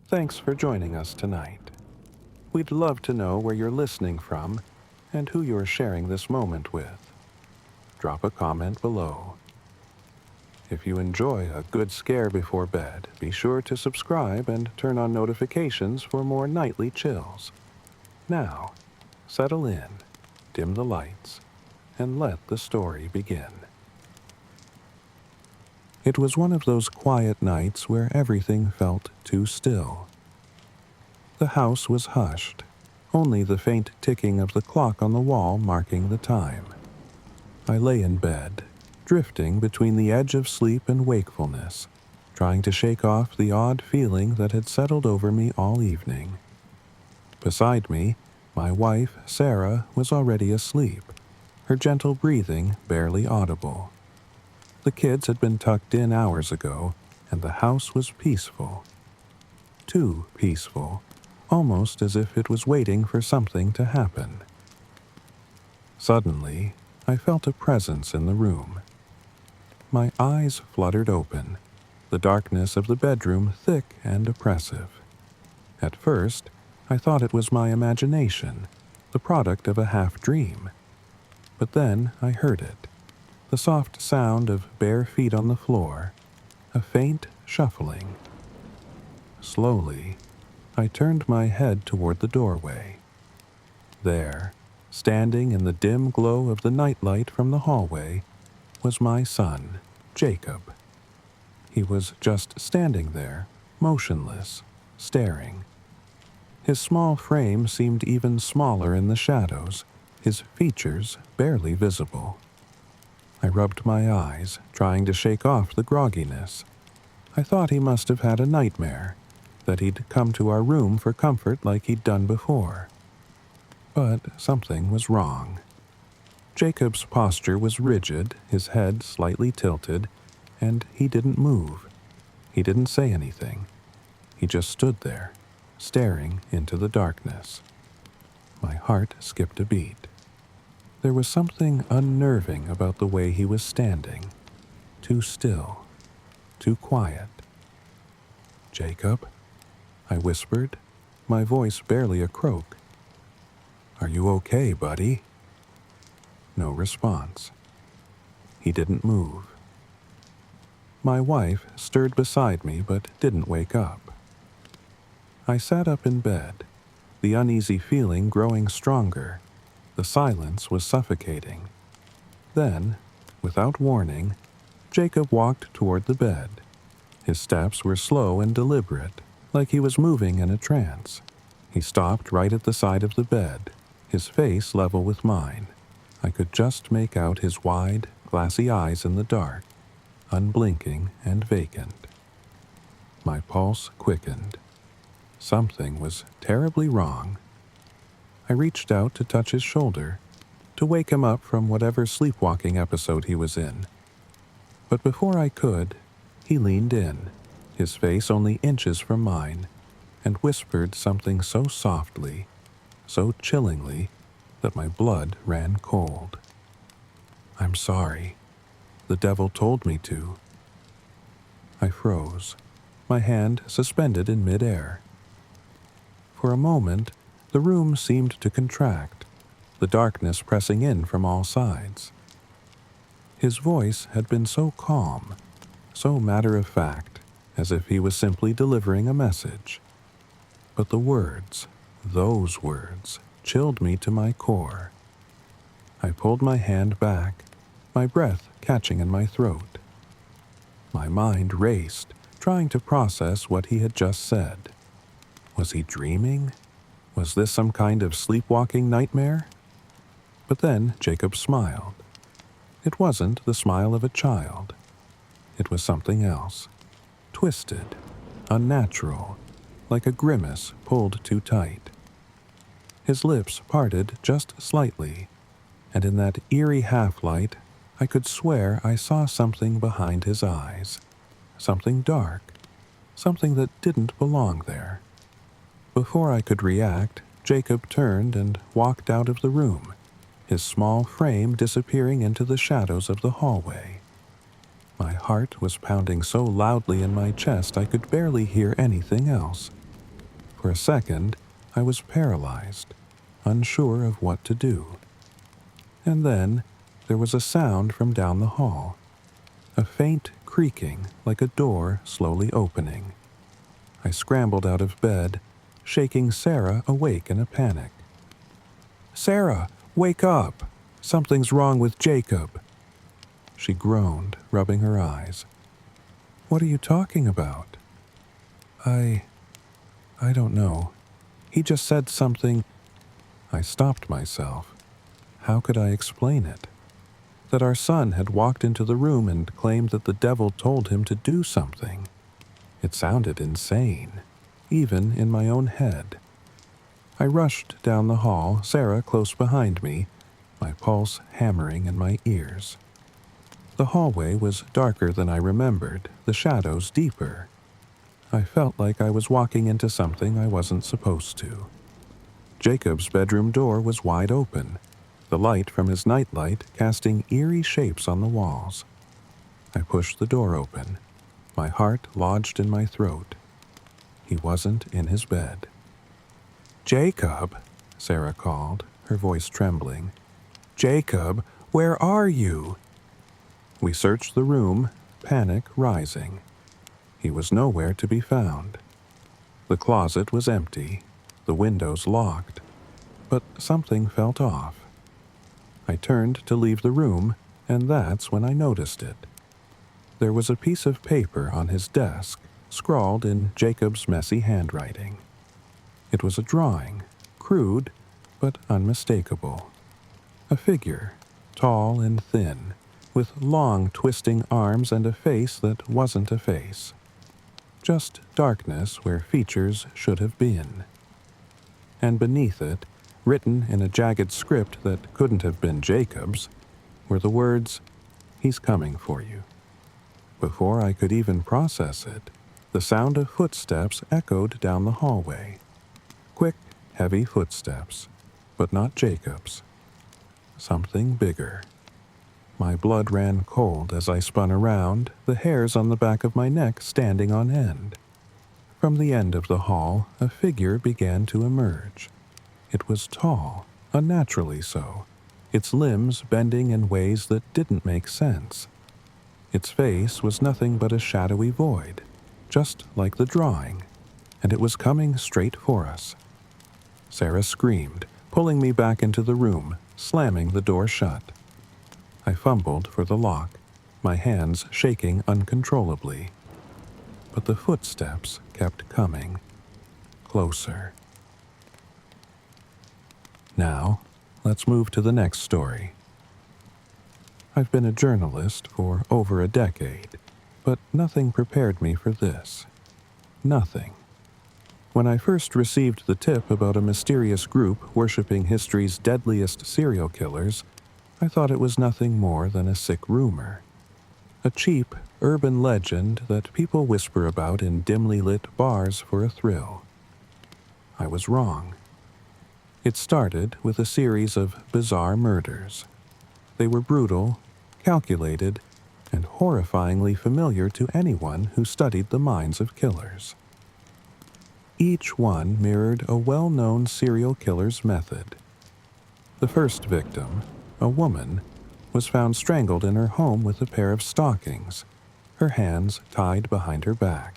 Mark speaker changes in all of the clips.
Speaker 1: Thanks for joining us tonight. We'd love to know where you're listening from and who you're sharing this moment with. Drop a comment below. If you enjoy a good scare before bed, be sure to subscribe and turn on notifications for more nightly chills. Now, settle in, dim the lights, and let the story begin. It was one of those quiet nights where everything felt too still. The house was hushed, only the faint ticking of the clock on the wall marking the time. I lay in bed, drifting between the edge of sleep and wakefulness, trying to shake off the odd feeling that had settled over me all evening. Beside me, my wife, Sarah, was already asleep, her gentle breathing barely audible. The kids had been tucked in hours ago, and the house was peaceful. Too peaceful, almost as if it was waiting for something to happen. Suddenly, I felt a presence in the room. My eyes fluttered open, the darkness of the bedroom thick and oppressive. At first, I thought it was my imagination, the product of a half-dream. But then I heard it, the soft sound of bare feet on the floor, a faint shuffling. Slowly, I turned my head toward the doorway. There, standing in the dim glow of the nightlight from the hallway, was my son, Jacob. He was just standing there, motionless, staring. His small frame seemed even smaller in the shadows, his features barely visible. I rubbed my eyes, trying to shake off the grogginess. I thought he must have had a nightmare, that he'd come to our room for comfort like he'd done before. But something was wrong. Jacob's posture was rigid, his head slightly tilted, and he didn't move. He didn't say anything. He just stood there, staring into the darkness. My heart skipped a beat. There was something unnerving about the way he was standing. Too still, too quiet. "Jacob?" I whispered, my voice barely a croak. "Are you okay, buddy?" No response. He didn't move. My wife stirred beside me but didn't wake up. I sat up in bed, the uneasy feeling growing stronger. The silence was suffocating. Then, without warning, Jacob walked toward the bed. His steps were slow and deliberate, like he was moving in a trance. He stopped right at the side of the bed, his face level with mine. I could just make out his wide, glassy eyes in the dark, unblinking and vacant. My pulse quickened. Something was terribly wrong. I reached out to touch his shoulder, to wake him up from whatever sleepwalking episode he was in. But before I could, he leaned in, his face only inches from mine, and whispered something so softly, so chillingly, that my blood ran cold. "I'm sorry. The devil told me to." I froze, my hand suspended in midair. For a moment, the room seemed to contract, the darkness pressing in from all sides. His voice had been so calm, so matter-of-fact, as if he was simply delivering a message. But the words, those words, chilled me to my core. I pulled my hand back, my breath catching in my throat. My mind raced, trying to process what he had just said. Was he dreaming? Was this some kind of sleepwalking nightmare? But then Jacob smiled. It wasn't the smile of a child. It was something else. Twisted, unnatural, like a grimace pulled too tight. His lips parted just slightly, and in that eerie half-light, I could swear I saw something behind his eyes. Something dark, something that didn't belong there. Before I could react, Jacob turned and walked out of the room, his small frame disappearing into the shadows of the hallway. My heart was pounding so loudly in my chest I could barely hear anything else. For a second, I was paralyzed, unsure of what to do. And then there was a sound from down the hall, a faint creaking like a door slowly opening. I scrambled out of bed, shaking Sarah awake in a panic. "Sarah, wake up! Something's wrong with Jacob." She groaned, rubbing her eyes. "What are you talking about?" I don't know. He just said something." I stopped myself. How could I explain it? That our son had walked into the room and claimed that the devil told him to do something. It sounded insane, even in my own head. I rushed down the hall, Sarah close behind me, my pulse hammering in my ears. The hallway was darker than I remembered, the shadows deeper. I felt like I was walking into something I wasn't supposed to. Jacob's bedroom door was wide open, the light from his nightlight casting eerie shapes on the walls. I pushed the door open, my heart lodged in my throat. He wasn't in his bed. "Jacob," Sarah called, her voice trembling. "Jacob, where are you?" We searched the room, panic rising. He was nowhere to be found. The closet was empty, the windows locked, but something felt off. I turned to leave the room, and that's when I noticed it. There was a piece of paper on his desk, scrawled in Jacob's messy handwriting. It was a drawing, crude but unmistakable. A figure, tall and thin, with long twisting arms and a face that wasn't a face. Just darkness where features should have been. And beneath it, written in a jagged script that couldn't have been Jacob's, were the words, "He's coming for you." Before I could even process it, the sound of footsteps echoed down the hallway. Quick, heavy footsteps, but not Jacob's. Something bigger. My blood ran cold as I spun around, the hairs on the back of my neck standing on end. From the end of the hall, a figure began to emerge. It was tall, unnaturally so, its limbs bending in ways that didn't make sense. Its face was nothing but a shadowy void, just like the drawing, and it was coming straight for us. Sarah screamed, pulling me back into the room, slamming the door shut. I fumbled for the lock, my hands shaking uncontrollably. But the footsteps kept coming. Closer. Now, let's move to the next story. I've been a journalist for over a decade, but nothing prepared me for this. Nothing. When I first received the tip about a mysterious group worshiping history's deadliest serial killers, I thought it was nothing more than a sick rumor. A cheap, urban legend that people whisper about in dimly lit bars for a thrill. I was wrong. It started with a series of bizarre murders. They were brutal, calculated, and horrifyingly familiar to anyone who studied the minds of killers. Each one mirrored a well-known serial killer's method. The first victim, a woman, was found strangled in her home with a pair of stockings, her hands tied behind her back.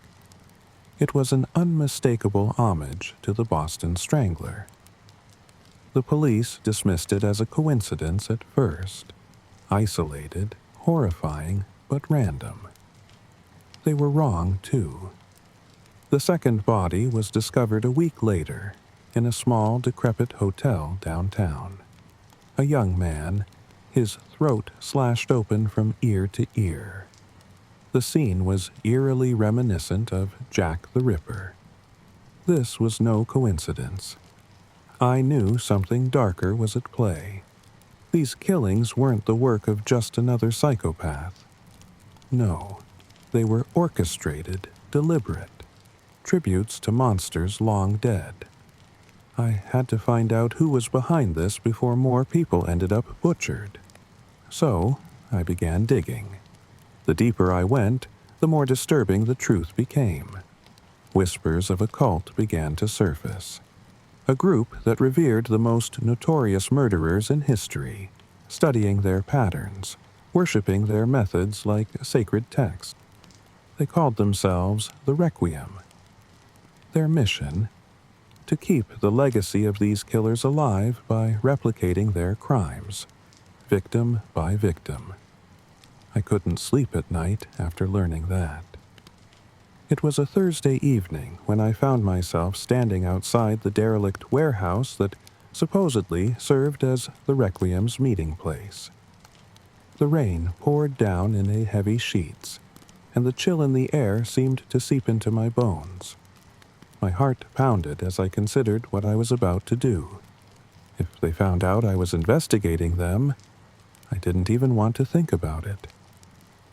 Speaker 1: It was an unmistakable homage to the Boston Strangler. The police dismissed it as a coincidence at first, isolated, horrifying, but random. They were wrong, too. The second body was discovered a week later, in a small, decrepit hotel downtown. A young man, his throat slashed open from ear to ear. The scene was eerily reminiscent of Jack the Ripper. This was no coincidence. I knew something darker was at play. These killings weren't the work of just another psychopath. No, they were orchestrated, deliberate, tributes to monsters long dead. I had to find out who was behind this before more people ended up butchered. So, I began digging. The deeper I went, the more disturbing the truth became. whispers of a cult began to surface. A group that revered the most notorious murderers in history, studying their patterns, worshipping their methods like sacred text. They called themselves the Requiem. Their mission? To keep the legacy of these killers alive by replicating their crimes, victim by victim. I couldn't sleep at night after learning that. It was a Thursday evening when I found myself standing outside the derelict warehouse that supposedly served as the Requiem's meeting place. The rain poured down in heavy sheets, and the chill in the air seemed to seep into my bones. My heart pounded as I considered what I was about to do. If they found out I was investigating them, I didn't even want to think about it.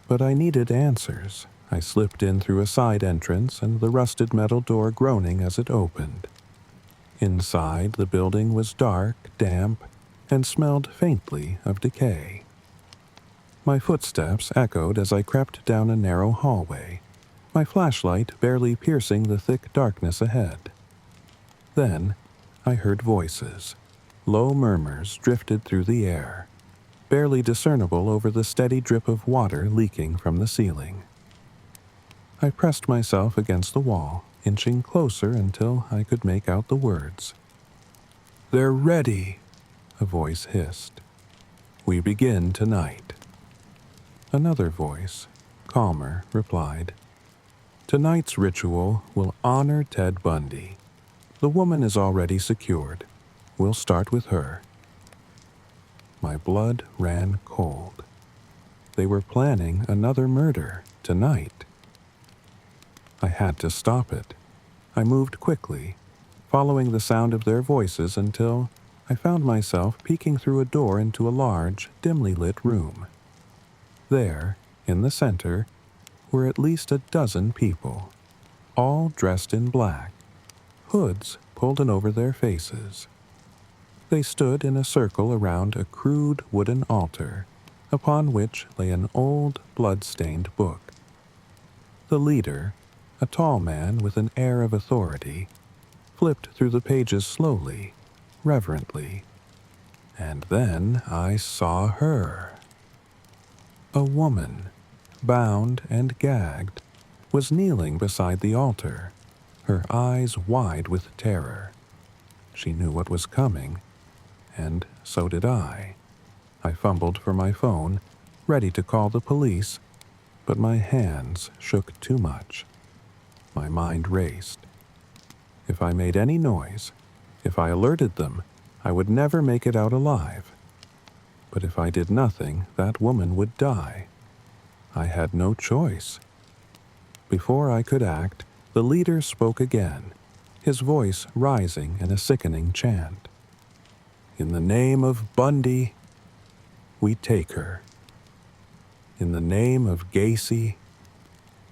Speaker 1: But I needed answers. I slipped in through a side entrance and the rusted metal door groaning as it opened. Inside, the building was dark, damp, and smelled faintly of decay. My footsteps echoed as I crept down a narrow hallway, my flashlight barely piercing the thick darkness ahead. Then, I heard voices. Low murmurs drifted through the air, barely discernible over the steady drip of water leaking from the ceiling. I pressed myself against the wall, inching closer until I could make out the words. "They're ready," a voice hissed. "We begin tonight." Another voice, calmer, replied, "Tonight's ritual will honor Ted Bundy. The woman is already secured. We'll start with her." My blood ran cold. They were planning another murder tonight. I had to stop it. I moved quickly, following the sound of their voices until I found myself peeking through a door into a large, dimly lit room. There, in the center, were at least a dozen people, all dressed in black, hoods pulled in over their faces. They stood in a circle around a crude wooden altar, upon which lay an old, blood-stained book. The leader, a tall man with an air of authority, flipped through the pages slowly, reverently. And then I saw her. A woman, bound and gagged, was kneeling beside the altar, her eyes wide with terror. She knew what was coming, and so did I. I fumbled for my phone, ready to call the police, but my hands shook too much. My mind raced. If I made any noise, if I alerted them, I would never make it out alive. But if I did nothing, that woman would die. I had no choice. Before I could act, the leader spoke again, his voice rising in a sickening chant. "In the name of Bundy, we take her. In the name of Gacy,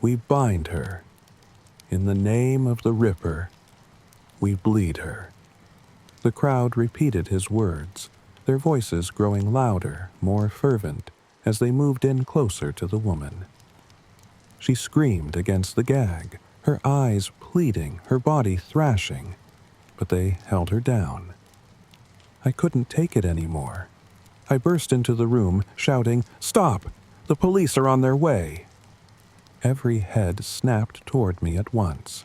Speaker 1: we bind her. In the name of the Ripper, we bleed her." The crowd repeated his words, their voices growing louder, more fervent, as they moved in closer to the woman. She screamed against the gag, her eyes pleading, her body thrashing, but they held her down. I couldn't take it anymore. I burst into the room, shouting, "Stop! The police are on their way!" Every head snapped toward me at once.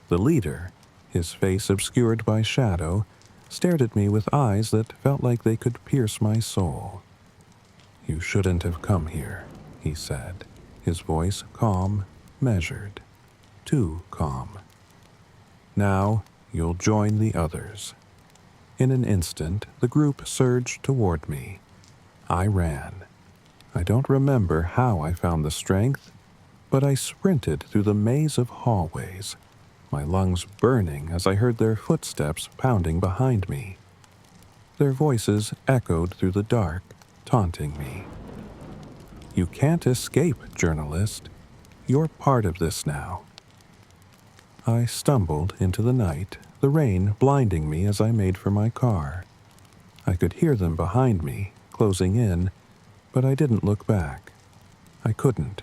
Speaker 1: The leader, his face obscured by shadow, stared at me with eyes that felt like they could pierce my soul. "You shouldn't have come here," he said, his voice calm, measured, too calm. "Now you'll join the others." In an instant, the group surged toward me. I ran. I don't remember how I found the strength, but I sprinted through the maze of hallways, my lungs burning as I heard their footsteps pounding behind me. Their voices echoed through the dark, taunting me. "You can't escape, journalist. You're part of this now." I stumbled into the night, the rain blinding me as I made for my car. I could hear them behind me, closing in, but I didn't look back. I couldn't.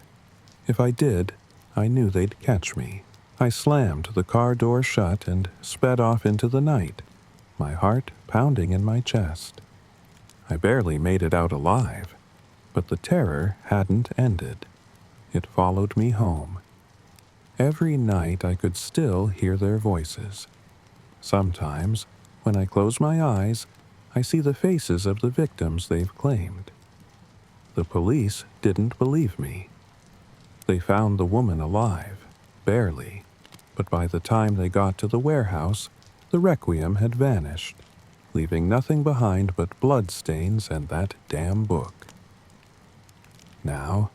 Speaker 1: If I did, I knew they'd catch me, I slammed the car door shut and sped off into the night, my heart pounding in my chest. I barely made it out alive, but the terror hadn't ended. It followed me home. Every night I could still hear their voices. Sometimes, when I close my eyes, I see the faces of the victims they've claimed. The police didn't believe me. They found the woman alive, barely, but by the time they got to the warehouse, the requiem had vanished, leaving nothing behind but bloodstains and that damn book. Now,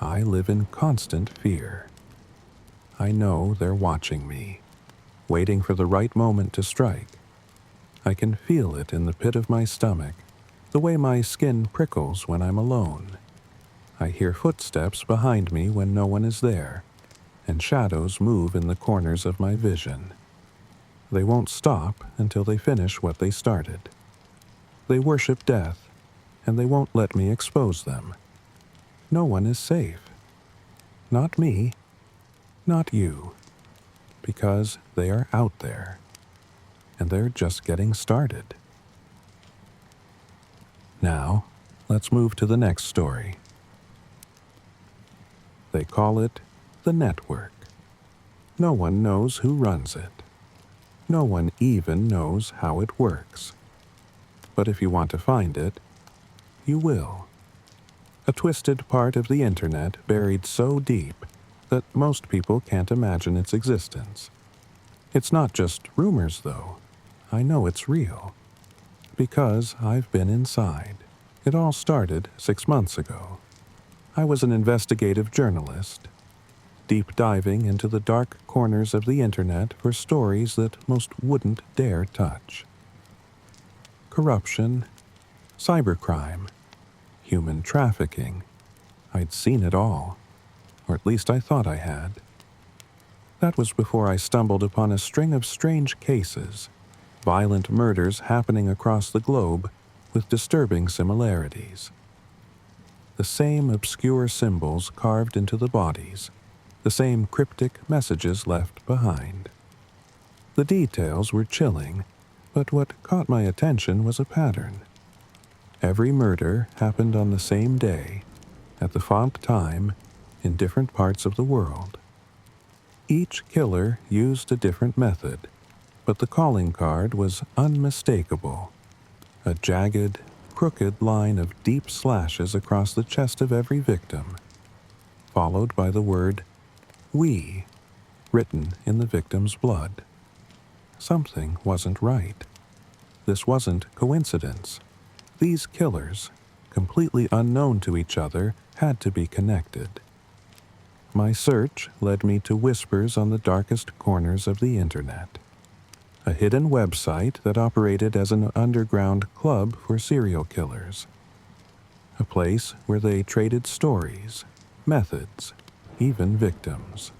Speaker 1: I live in constant fear. I know they're watching me, waiting for the right moment to strike. I can feel it in the pit of my stomach, the way my skin prickles when I'm alone. I hear footsteps behind me when no one is there, and shadows move in the corners of my vision. They won't stop until they finish what they started. They worship death, and they won't let me expose them. No one is safe. Not me, not you, because they are out there, and they're just getting started. Now, let's move to the next story. They call it the network. No one knows who runs it. No one even knows how it works. But if you want to find it, you will. A twisted part of the internet buried so deep that most people can't imagine its existence. It's not just rumors, though. I know it's real. Because I've been inside. It all started 6 months ago. I was an investigative journalist, deep diving into the dark corners of the internet for stories that most wouldn't dare touch. Corruption, cybercrime, human trafficking. I'd seen it all, or at least I thought I had. That was before I stumbled upon a string of strange cases, violent murders happening across the globe with disturbing similarities. The same obscure symbols carved into the bodies, the same cryptic messages left behind. The details were chilling, but what caught my attention was a pattern. Every murder happened on the same day, at the font time, in different parts of the world. Each killer used a different method, but the calling card was unmistakable. A jagged, crooked line of deep slashes across the chest of every victim, followed by the word "we" written in the victim's blood. Something wasn't right. This wasn't coincidence. These killers, completely unknown to each other, had to be connected. My search led me to whispers on the darkest corners of the internet. A hidden website that operated as an underground club for serial killers. A place where they traded stories, methods, even victims.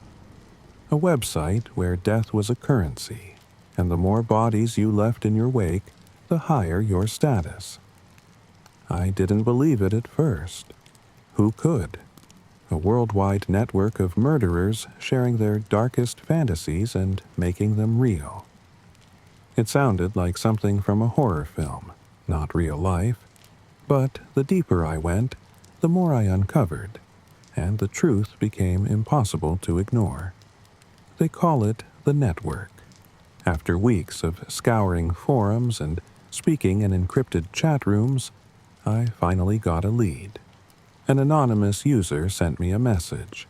Speaker 1: A website where death was a currency, and the more bodies you left in your wake, the higher your status. I didn't believe it at first. Who could? A worldwide network of murderers sharing their darkest fantasies and making them real. It sounded like something from a horror film, not real life, but the deeper I went, the more I uncovered, and the truth became impossible to ignore. They call it the network. After weeks of scouring forums and speaking in encrypted chat rooms, I finally got a lead. An anonymous user sent me a message.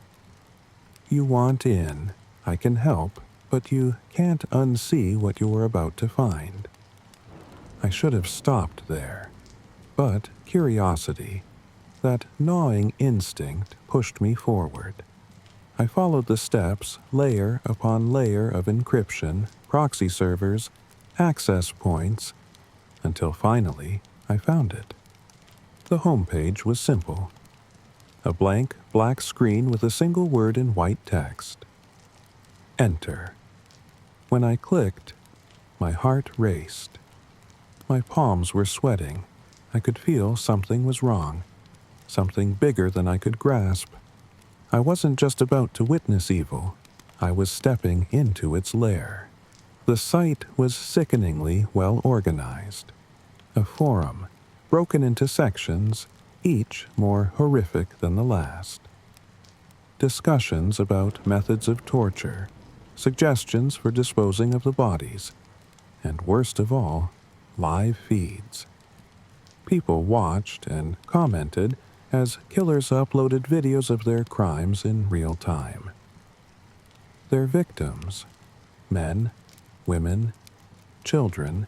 Speaker 1: "You want in. I can help, but you can't unsee what you are about to find." I should have stopped there, but curiosity, that gnawing instinct, pushed me forward. I followed the steps, layer upon layer of encryption, proxy servers, access points, until finally I found it. The homepage was simple. A blank black screen with a single word in white text. Enter. When I clicked, my heart raced. My palms were sweating. I could feel something was wrong, something bigger than I could grasp. I wasn't just about to witness evil. I was stepping into its lair. The site was sickeningly well organized. A forum, broken into sections, each more horrific than the last. Discussions about methods of torture, suggestions for disposing of the bodies, and worst of all, live feeds. People watched and commented as killers uploaded videos of their crimes in real time. Their victims, men, women, children,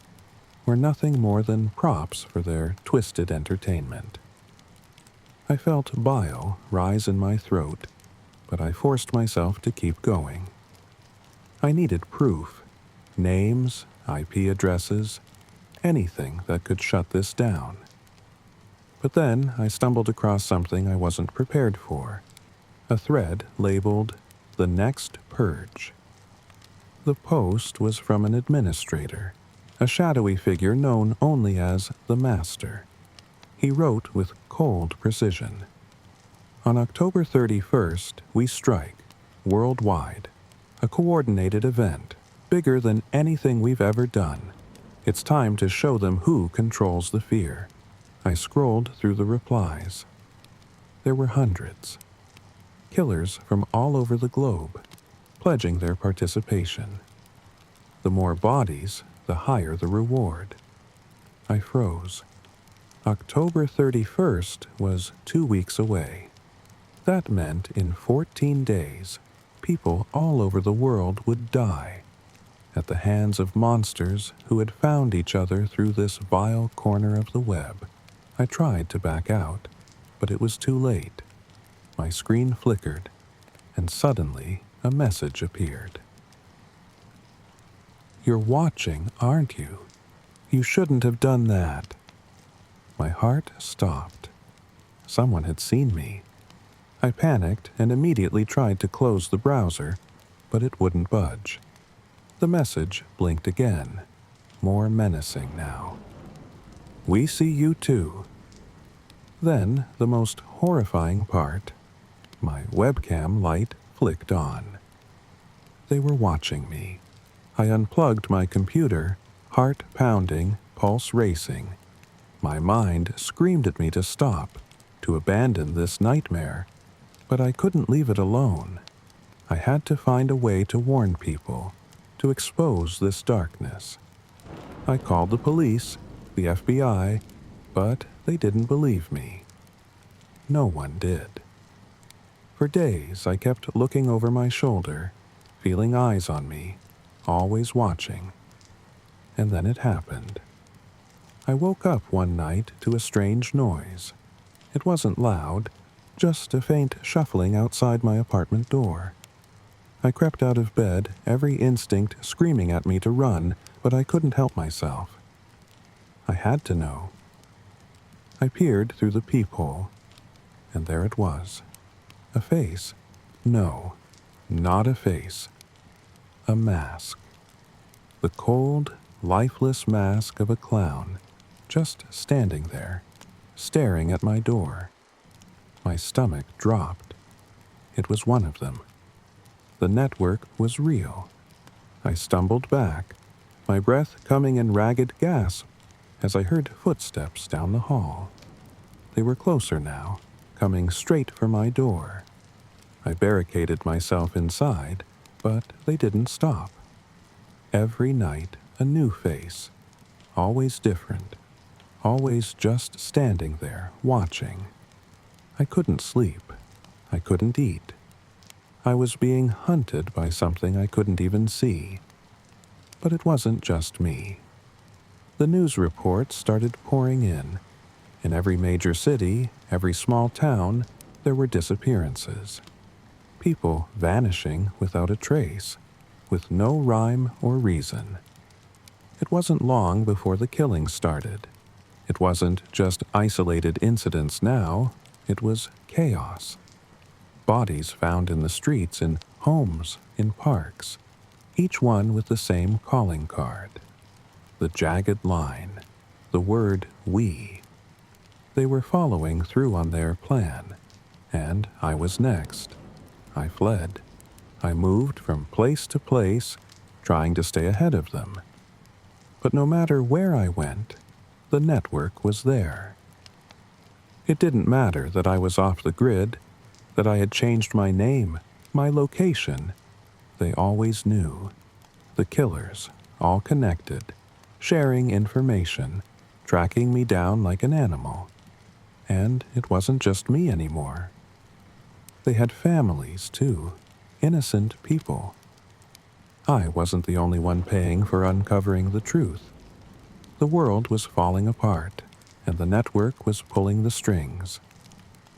Speaker 1: were nothing more than props for their twisted entertainment. I felt bile rise in my throat, but I forced myself to keep going. I needed proof, names, IP addresses, anything that could shut this down. But then I stumbled across something I wasn't prepared for, a thread labeled "The Next Purge." The post was from an administrator, a shadowy figure known only as the Master. He wrote with cold precision. On October 31st, we strike, worldwide, a coordinated event, bigger than anything we've ever done. It's time to show them who controls the fear. I scrolled through the replies. There were hundreds. Killers from all over the globe, pledging their participation. The more bodies, the higher the reward. I froze. October 31st was 2 weeks away. That meant in 14 days, people all over the world would die at the hands of monsters who had found each other through this vile corner of the web. I tried to back out, but it was too late. My screen flickered, and suddenly a message appeared. "You're watching, aren't you? You shouldn't have done that." My heart stopped. Someone had seen me. I panicked and immediately tried to close the browser, but it wouldn't budge. The message blinked again, more menacing now. "We see you too." Then, the most horrifying part, my webcam light flicked on. They were watching me. I unplugged my computer, heart pounding, pulse racing. My mind screamed at me to stop, to abandon this nightmare, but I couldn't leave it alone. I had to find a way to warn people, to expose this darkness. I called the police, the FBI, but they didn't believe me. No one did. For days, I kept looking over my shoulder, feeling eyes on me, always watching. And then it happened. I woke up one night to a strange noise. It wasn't loud, just a faint shuffling outside my apartment door. I crept out of bed, every instinct screaming at me to run, but I couldn't help myself. I had to know. I peered through the peephole, and there it was. A face. No, not a face. A mask. The cold, lifeless mask of a clown, just standing there, staring at my door. My stomach dropped. It was one of them. The network was real. I stumbled back, my breath coming in ragged gasps as I heard footsteps down the hall. They were closer now, coming straight for my door. I barricaded myself inside, but they didn't stop. Every night, a new face, always different, always just standing there, watching. I couldn't sleep. I couldn't eat. I was being hunted by something I couldn't even see. But it wasn't just me. The news reports started pouring in. In every major city, every small town, there were disappearances. People vanishing without a trace, with no rhyme or reason. It wasn't long before the killings started. It wasn't just isolated incidents now, it was chaos. Bodies found in the streets, in homes, in parks, each one with the same calling card. The jagged line, the word "we." They were following through on their plan, and I was next. I fled. I moved from place to place, trying to stay ahead of them. But no matter where I went, the network was there. It didn't matter that I was off the grid, that I had changed my name, my location. They always knew. The killers, all connected, sharing information, tracking me down like an animal. And it wasn't just me anymore. They had families, too, innocent people. I wasn't the only one paying for uncovering the truth. The world was falling apart, and the network was pulling the strings.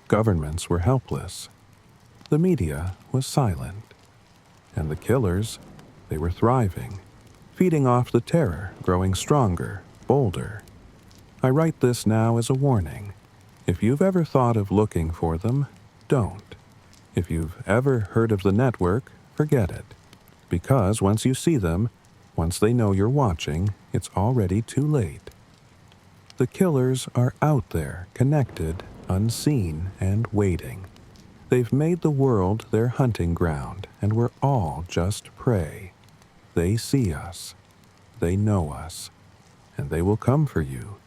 Speaker 1: Governments were helpless. The media was silent. And the killers, they were thriving, feeding off the terror, growing stronger, bolder. I write this now as a warning. If you've ever thought of looking for them, don't. If you've ever heard of the network, forget it. Because once you see them, once they know you're watching, it's already too late. The killers are out there, connected, unseen, and waiting. They've made the world their hunting ground, and we're all just prey. They see us. They know us. And they will come for you.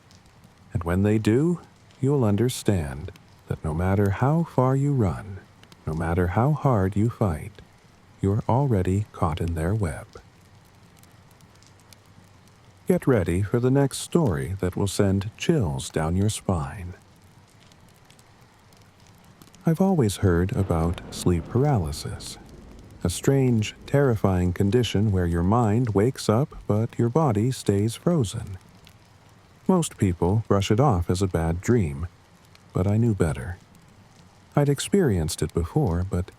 Speaker 1: And when they do, you'll understand that no matter how far you run, no matter how hard you fight, you're already caught in their web. Get ready for the next story that will send chills down your spine. I've always heard about sleep paralysis, a strange, terrifying condition where your mind wakes up but your body stays frozen. Most people brush it off as a bad dream, but I knew better. I'd experienced it before, but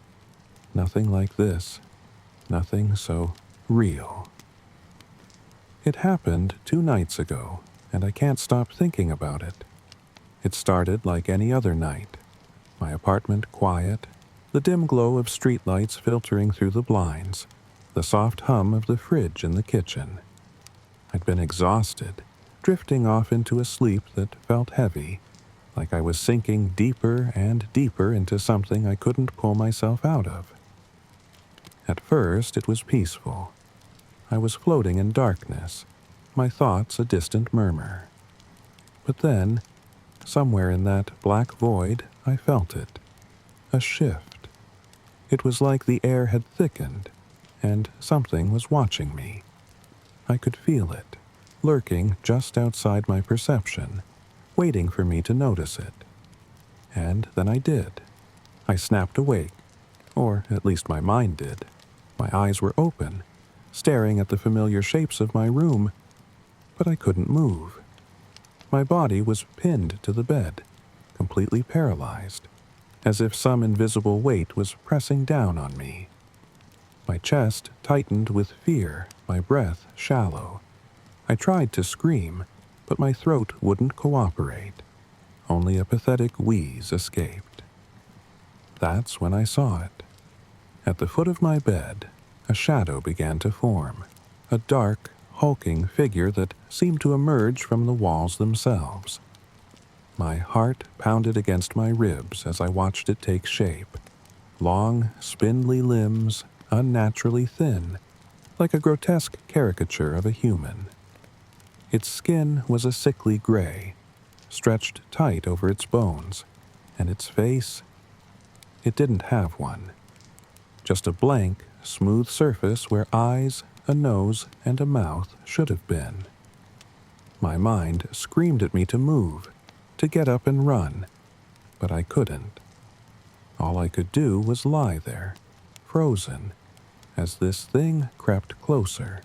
Speaker 1: nothing like this, nothing so real. It happened 2 nights ago, and I can't stop thinking about it. It started like any other night. My apartment quiet, the dim glow of streetlights filtering through the blinds, the soft hum of the fridge in the kitchen. I'd been exhausted, drifting off into a sleep that felt heavy, like I was sinking deeper and deeper into something I couldn't pull myself out of. At first, it was peaceful. I was floating in darkness, my thoughts a distant murmur. But then, somewhere in that black void, I felt it. A shift. It was like the air had thickened, and something was watching me. I could feel it, lurking just outside my perception, waiting for me to notice it. And then I did. I snapped awake, or at least my mind did. My eyes were open, staring at the familiar shapes of my room, but I couldn't move. My body was pinned to the bed, completely paralyzed, as if some invisible weight was pressing down on me. My chest tightened with fear, my breath shallow. I tried to scream, but my throat wouldn't cooperate. Only a pathetic wheeze escaped. That's when I saw it. At the foot of my bed, a shadow began to form, a dark, hulking figure that seemed to emerge from the walls themselves. My heart pounded against my ribs as I watched it take shape. Long, spindly limbs, unnaturally thin, like a grotesque caricature of a human. Its skin was a sickly gray, stretched tight over its bones, and its face, it didn't have one. Just a blank, smooth surface where eyes, a nose, and a mouth should have been. My mind screamed at me to move, to get up and run, but I couldn't. All I could do was lie there, frozen, as this thing crept closer,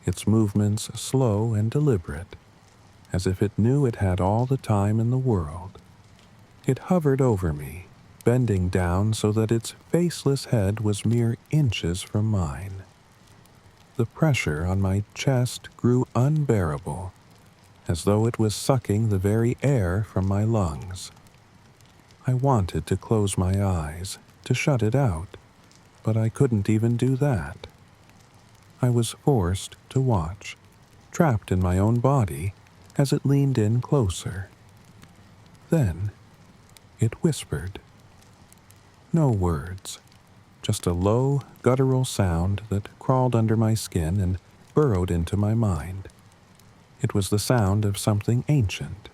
Speaker 1: its movements slow and deliberate, as if it knew it had all the time in the world. It hovered over me, bending down so that its faceless head was mere inches from mine. The pressure on my chest grew unbearable, as though it was sucking the very air from my lungs. I wanted to close my eyes, to shut it out, but I couldn't even do that. I was forced to watch, trapped in my own body as it leaned in closer. Then, it whispered. No words, just a low, guttural sound that crawled under my skin and burrowed into my mind. It was the sound of something ancient,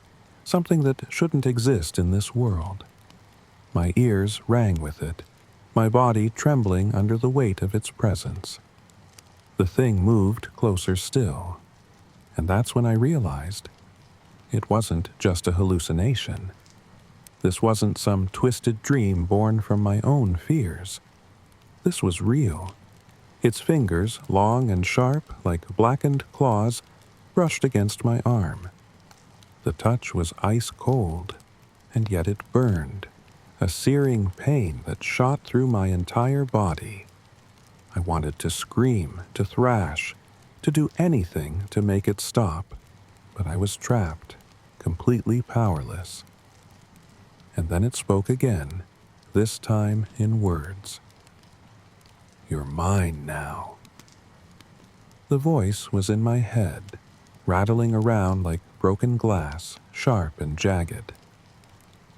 Speaker 1: something that shouldn't exist in this world. My ears rang with it, my body trembling under the weight of its presence. The thing moved closer still, and that's when I realized it wasn't just a hallucination. This wasn't some twisted dream born from my own fears. This was real. Its fingers, long and sharp like blackened claws, brushed against my arm. The touch was ice cold, and yet it burned, a searing pain that shot through my entire body. I wanted to scream, to thrash, to do anything to make it stop, but I was trapped, completely powerless. And then it spoke again, this time in words. "You're mine now." The voice was in my head, rattling around like broken glass, sharp and jagged.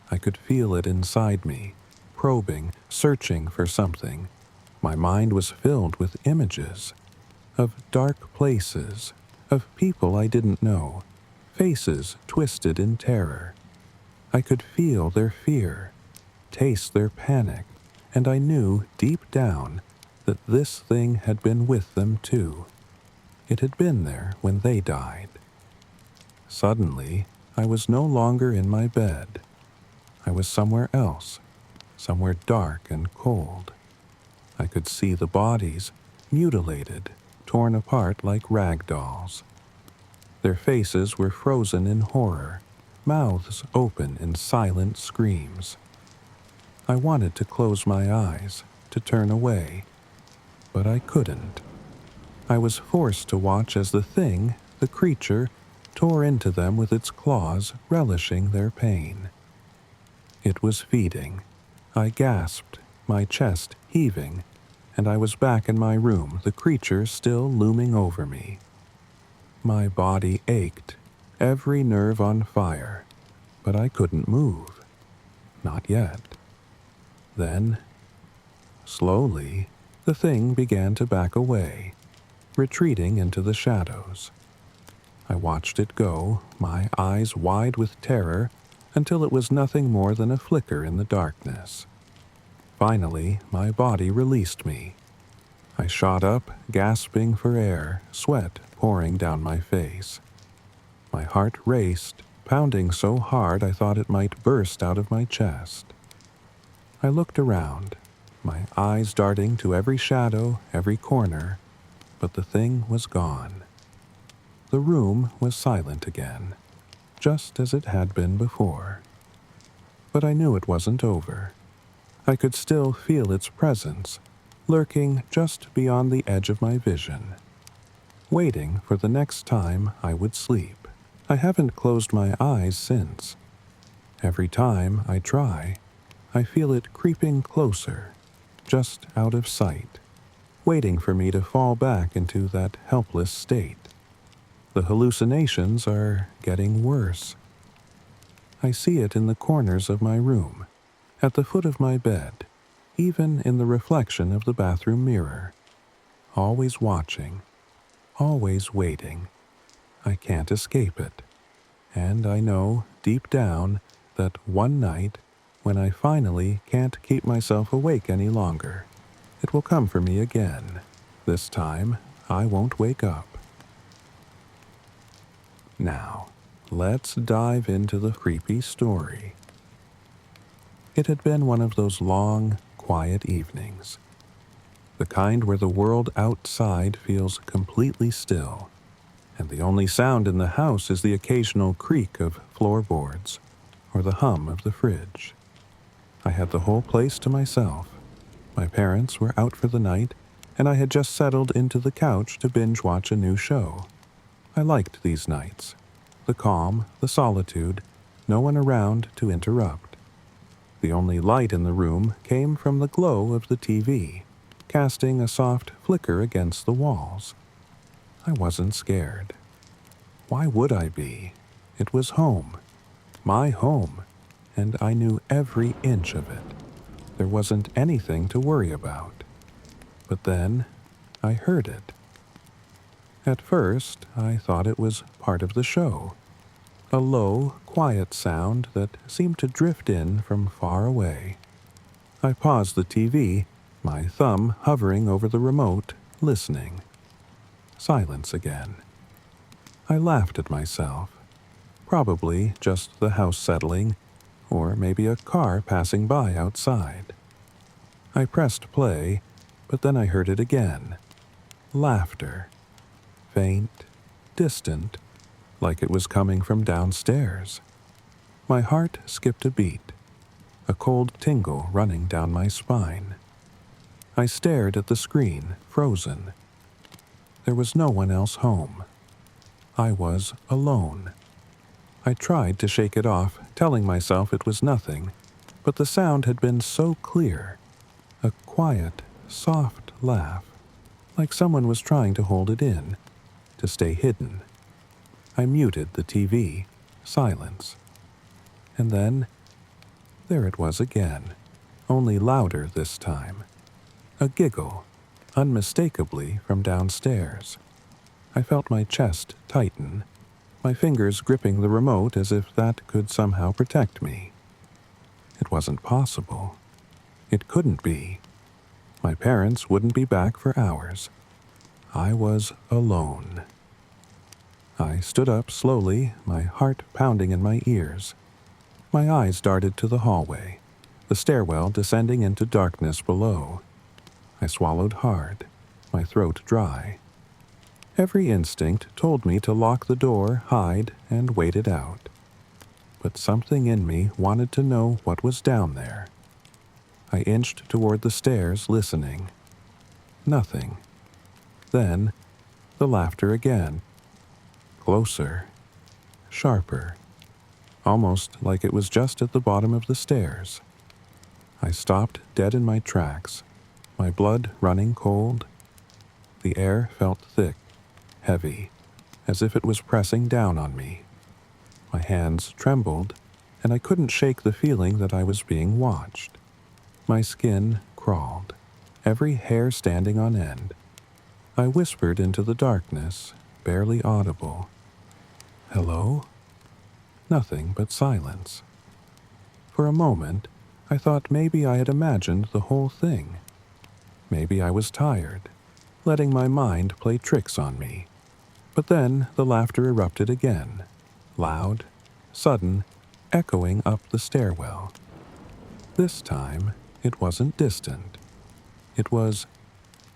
Speaker 1: I could feel it inside me, probing, searching for something. My mind was filled with images of dark places, of people I didn't know, faces twisted in terror. I could feel their fear, taste their panic, and I knew deep down that this thing had been with them too. It had been there when they died. Suddenly, I was no longer in my bed. I was somewhere else, somewhere dark and cold. I could see the bodies, mutilated, torn apart like rag dolls. Their faces were frozen in horror, mouths open in silent screams. I wanted to close my eyes, to turn away, but I couldn't. I was forced to watch as the thing, the creature, tore into them with its claws, relishing their pain. It was feeding. I gasped, my chest heaving, and I was back in my room, the creature still looming over me. My body ached, every nerve on fire, but I couldn't move. Not yet. Then, slowly, the thing began to back away, retreating into the shadows. I watched it go, my eyes wide with terror, until it was nothing more than a flicker in the darkness. Finally, my body released me. I shot up, gasping for air, sweat pouring down my face. My heart raced, pounding so hard I thought it might burst out of my chest. I looked around, my eyes darting to every shadow, every corner, but the thing was gone. The room was silent again, just as it had been before. But I knew it wasn't over. I could still feel its presence, lurking just beyond the edge of my vision, waiting for the next time I would sleep. I haven't closed my eyes since. Every time I try, I feel it creeping closer, just out of sight, waiting for me to fall back into that helpless state. The hallucinations are getting worse. I see it in the corners of my room, at the foot of my bed, even in the reflection of the bathroom mirror. Always watching, always waiting. I can't escape it. And I know, deep down, that one night, when I finally can't keep myself awake any longer, it will come for me again. This time, I won't wake up. Now, let's dive into the creepy story. It had been one of those long, quiet evenings. The kind where the world outside feels completely still, and the only sound in the house is the occasional creak of floorboards or the hum of the fridge. I had the whole place to myself. My parents were out for the night, and I had just settled into the couch to binge-watch a new show. I liked these nights. The calm, the solitude, no one around to interrupt. The only light in the room came from the glow of the TV, casting a soft flicker against the walls. I wasn't scared. Why would I be? It was home. My home, and I knew every inch of it. There wasn't anything to worry about. But then I heard it. At first, I thought it was part of the show, a low, quiet sound that seemed to drift in from far away. I paused the TV, my thumb hovering over the remote, listening. Silence again. I laughed at myself. Probably just the house settling, or maybe a car passing by outside. I pressed play, but then I heard it again. Laughter. Faint, distant, like it was coming from downstairs. My heart skipped a beat, a cold tingle running down my spine. I stared at the screen, frozen. There was no one else home. I was alone. I tried to shake it off, telling myself it was nothing, but the sound had been so clear. A quiet, soft laugh, like someone was trying to hold it in, to stay hidden. I muted the TV. Silence. And then, there it was again, only louder this time. A giggle, unmistakably from downstairs. I felt my chest tighten, my fingers gripping the remote as if that could somehow protect me. It wasn't possible. It couldn't be. My parents wouldn't be back for hours. I was alone. I stood up slowly, my heart pounding in my ears. My eyes darted to the hallway, the stairwell descending into darkness below. I swallowed hard, my throat dry. Every instinct told me to lock the door, hide, and wait it out. But something in me wanted to know what was down there. I inched toward the stairs, listening. Nothing. Then, the laughter again. Closer. Sharper. Almost like it was just at the bottom of the stairs. I stopped dead in my tracks, my blood running cold. The air felt thick, heavy, as if it was pressing down on me. My hands trembled, and I couldn't shake the feeling that I was being watched. My skin crawled, every hair standing on end. I whispered into the darkness, barely audible. Hello? Nothing but silence. For a moment, I thought maybe I had imagined the whole thing. Maybe I was tired, letting my mind play tricks on me. But then the laughter erupted again, loud, sudden, echoing up the stairwell. This time, it wasn't distant. It was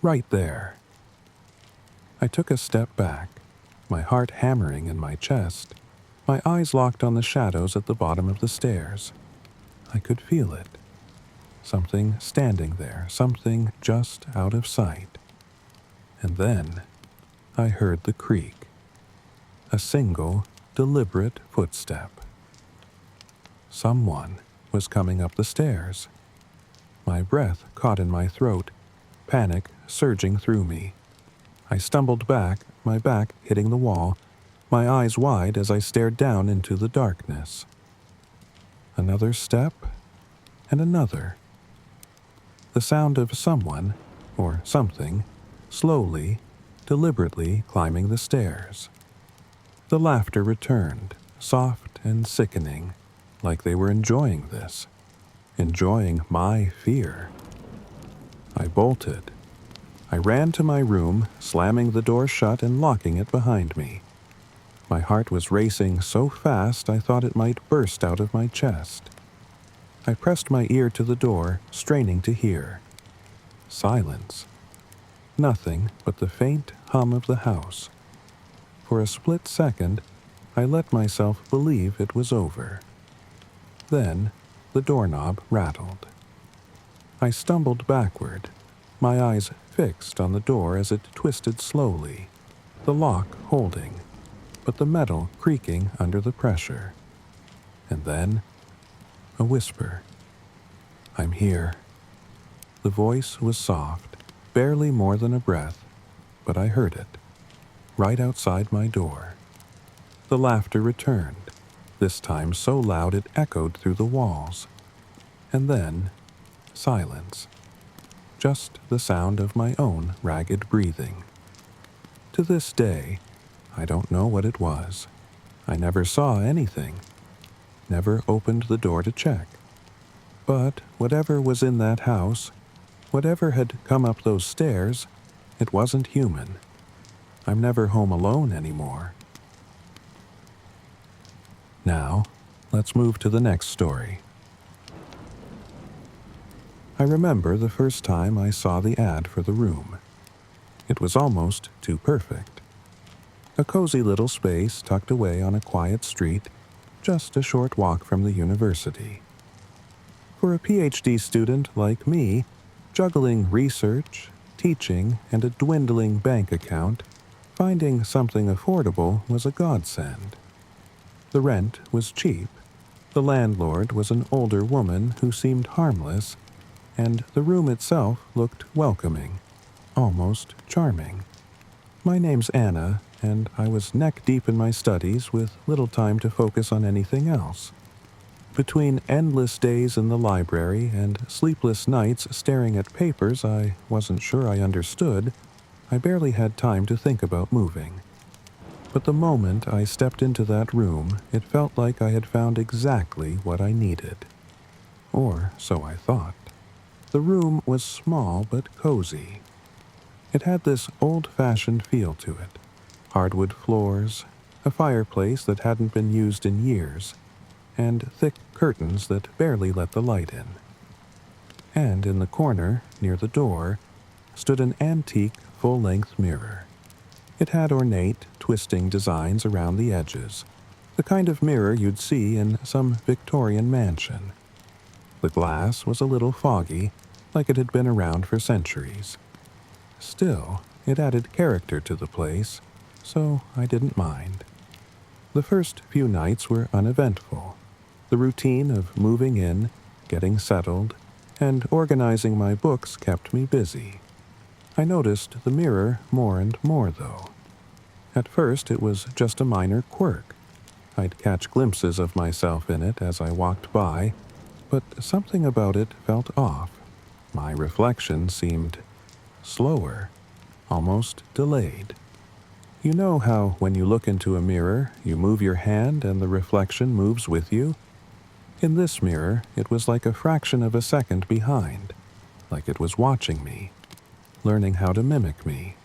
Speaker 1: right there. I took a step back, my heart hammering in my chest, my eyes locked on the shadows at the bottom of the stairs. I could feel it. Something standing there, something just out of sight. And then I heard the creak. A single, deliberate footstep. Someone was coming up the stairs. My breath caught in my throat, panic surging through me. I stumbled back, my back hitting the wall, my eyes wide as I stared down into the darkness. Another step, and another. The sound of someone, or something, slowly, deliberately climbing the stairs. The laughter returned, soft and sickening, like they were enjoying this, enjoying my fear. I bolted. I ran to my room, slamming the door shut and locking it behind me. My heart was racing so fast I thought it might burst out of my chest. I pressed my ear to the door, straining to hear. Silence. Nothing but the faint hum of the house. For a split second, I let myself believe it was over. Then, the doorknob rattled. I stumbled backward, my eyes fixed on the door as it twisted slowly, the lock holding, but the metal creaking under the pressure. And then, a whisper. I'm here. The voice was soft, barely more than a breath, but I heard it, right outside my door. The laughter returned, this time so loud it echoed through the walls. And then, silence. just the sound of my own ragged breathing. To this day, I don't know what it was. I never saw anything, never opened the door to check. But whatever was in that house, whatever had come up those stairs, it wasn't human. I'm never home alone anymore. Now, let's move to the next story. I remember the first time I saw the ad for the room. It was almost too perfect. A cozy little space tucked away on a quiet street, just a short walk from the university. For a PhD student like me, juggling research, teaching, and a dwindling bank account, finding something affordable was a godsend. The rent was cheap, the landlord was an older woman who seemed harmless, and the room itself looked welcoming, almost charming. My name's Anna, and I was neck-deep in my studies with little time to focus on anything else. Between endless days in the library and sleepless nights staring at papers I wasn't sure I understood, I barely had time to think about moving. But the moment I stepped into that room, it felt like I had found exactly what I needed. Or so I thought. The room was small but cozy. It had this old-fashioned feel to it. Hardwood floors, a fireplace that hadn't been used in years, and thick curtains that barely let the light in. And in the corner, near the door, stood an antique full-length mirror. It had ornate, twisting designs around the edges, the kind of mirror you'd see in some Victorian mansion. The glass was a little foggy, like it had been around for centuries. Still, it added character to the place, so I didn't mind. The first few nights were uneventful. The routine of moving in, getting settled, and organizing my books kept me busy. I noticed the mirror more and more, though. At first, it was just a minor quirk. I'd catch glimpses of myself in it as I walked by, but something about it felt off. My reflection seemed slower, almost delayed. You know how when you look into a mirror, you move your hand and the reflection moves with you? In this mirror, it was like a fraction of a second behind, like it was watching me, learning how to mimic me.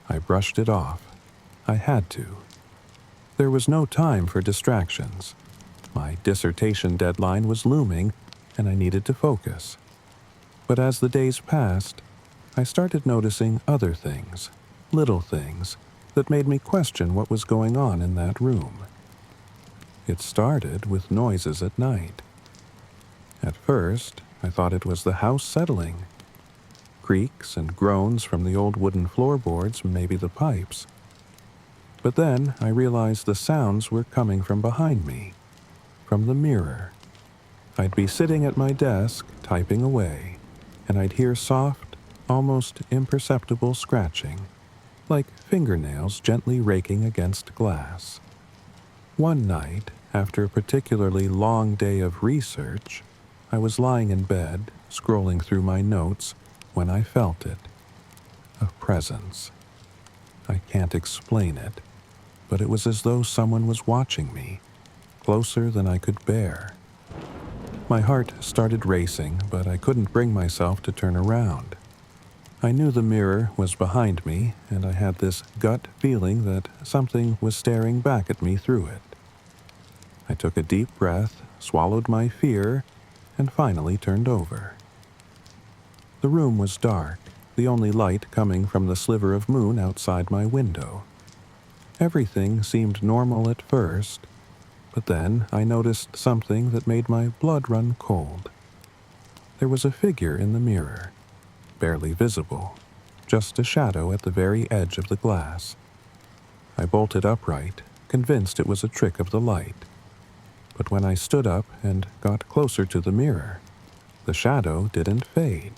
Speaker 1: I brushed it off. I had to. There was no time for distractions. My dissertation deadline was looming, and I needed to focus. But as the days passed, I started noticing other things, little things, that made me question what was going on in that room. It started with noises at night. At first, I thought it was the house settling. Creaks and groans from the old wooden floorboards, maybe the pipes. But then I realized the sounds were coming from behind me, from the mirror. I'd be sitting at my desk, typing away, and I'd hear soft, almost imperceptible scratching, like fingernails gently raking against glass. One night, after a particularly long day of research, I was lying in bed, scrolling through my notes, when I felt it. A presence. I can't explain it, but it was as though someone was watching me, closer than I could bear. My heart started racing, but I couldn't bring myself to turn around. I knew the mirror was behind me, and I had this gut feeling that something was staring back at me through it. I took a deep breath, swallowed my fear, and finally turned over. The room was dark, the only light coming from the sliver of moon outside my window. Everything seemed normal at first, but then I noticed something that made my blood run cold. There was a figure in the mirror, barely visible, just a shadow at the very edge of the glass. I bolted upright, convinced it was a trick of the light. But when I stood up and got closer to the mirror, the shadow didn't fade.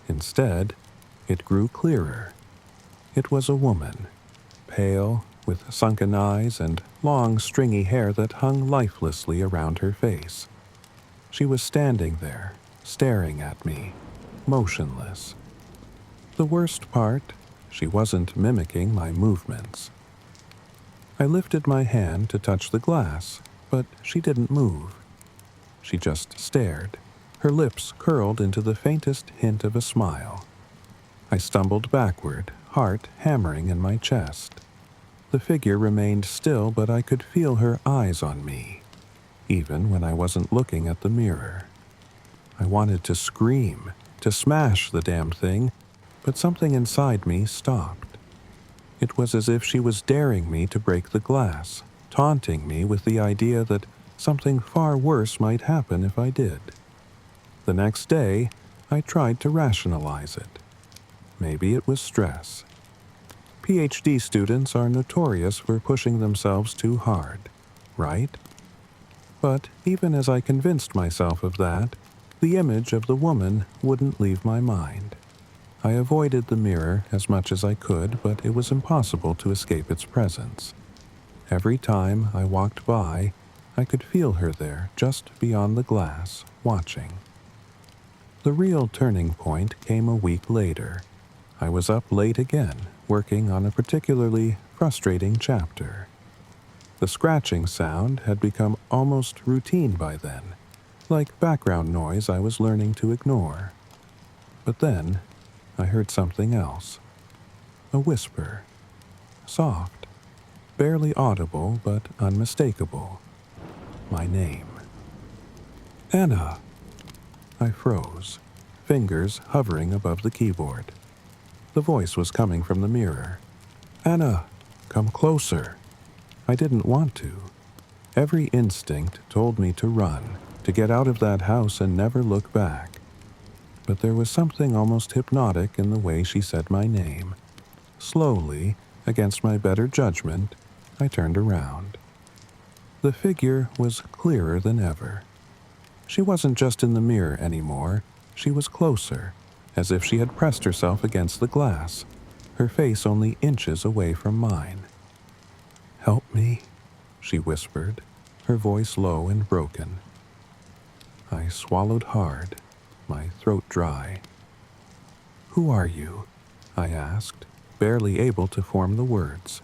Speaker 1: Instead, it grew clearer. It was a woman, pale, with sunken eyes and long, stringy hair that hung lifelessly around her face. She was standing there, staring at me, motionless. The worst part, she wasn't mimicking my movements. I lifted my hand to touch the glass, but she didn't move. She just stared, her lips curled into the faintest hint of a smile. I stumbled backward, heart hammering in my chest. The figure remained still, but I could feel her eyes on me, even when I wasn't looking at the mirror. I wanted to scream, to smash the damned thing, but something inside me stopped. It was as if she was daring me to break the glass, taunting me with the idea that something far worse might happen if I did. The next day, I tried to rationalize it. Maybe it was stress. PhD students are notorious for pushing themselves too hard, right? But even as I convinced myself of that, the image of the woman wouldn't leave my mind. I avoided the mirror as much as I could, but it was impossible to escape its presence. Every time I walked by, I could feel her there, just beyond the glass, watching. The real turning point came a week later. I was up late again, working on a particularly frustrating chapter. The scratching sound had become almost routine by then, like background noise I was learning to ignore. But then, I heard something else. A whisper. Soft, barely audible but unmistakable. My name. Anna. I froze, fingers hovering above the keyboard. The voice was coming from the mirror. Anna, come closer. I didn't want to. Every instinct told me to run, to get out of that house and never look back. But there was something almost hypnotic in the way she said my name. Slowly, against my better judgment, I turned around. The figure was clearer than ever. She wasn't just in the mirror anymore. She was closer, as if she had pressed herself against the glass, her face only inches away from mine. Help me, she whispered, her voice low and broken. I swallowed hard, my throat dry. Who are you? I asked, barely able to form the words.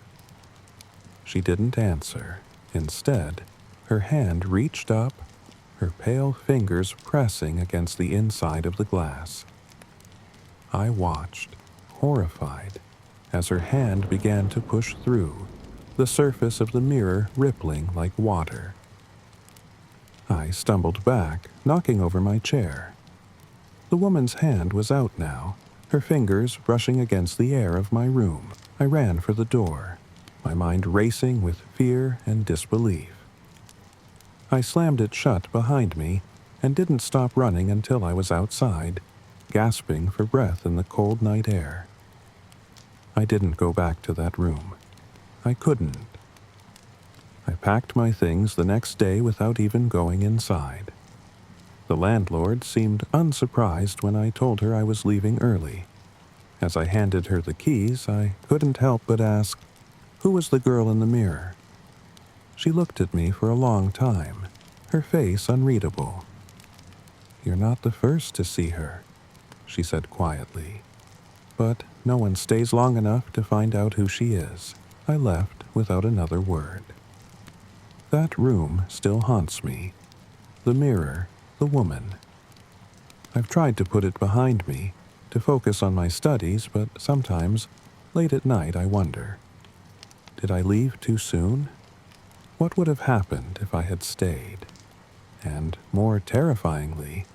Speaker 1: She didn't answer. Instead, her hand reached up, her pale fingers pressing against the inside of the glass. I watched, horrified, as her hand began to push through, the surface of the mirror rippling like water. I stumbled back, knocking over my chair. The woman's hand was out now, her fingers brushing against the air of my room. I ran for the door, my mind racing with fear and disbelief. I slammed it shut behind me and didn't stop running until I was outside, gasping for breath in the cold night air. I didn't go back to that room. I couldn't. I packed my things the next day without even going inside. The landlord seemed unsurprised when I told her I was leaving early. As I handed her the keys, I couldn't help but ask, "Who was the girl in the mirror?" She looked at me for a long time, her face unreadable. "You're not the first to see her," she said quietly. "But no one stays long enough to find out who she is." I left without another word. That room still haunts me. The mirror, the woman. I've tried to put it behind me, to focus on my studies, but sometimes, late at night, I wonder, did I leave too soon? What would have happened if I had stayed? And more terrifyingly,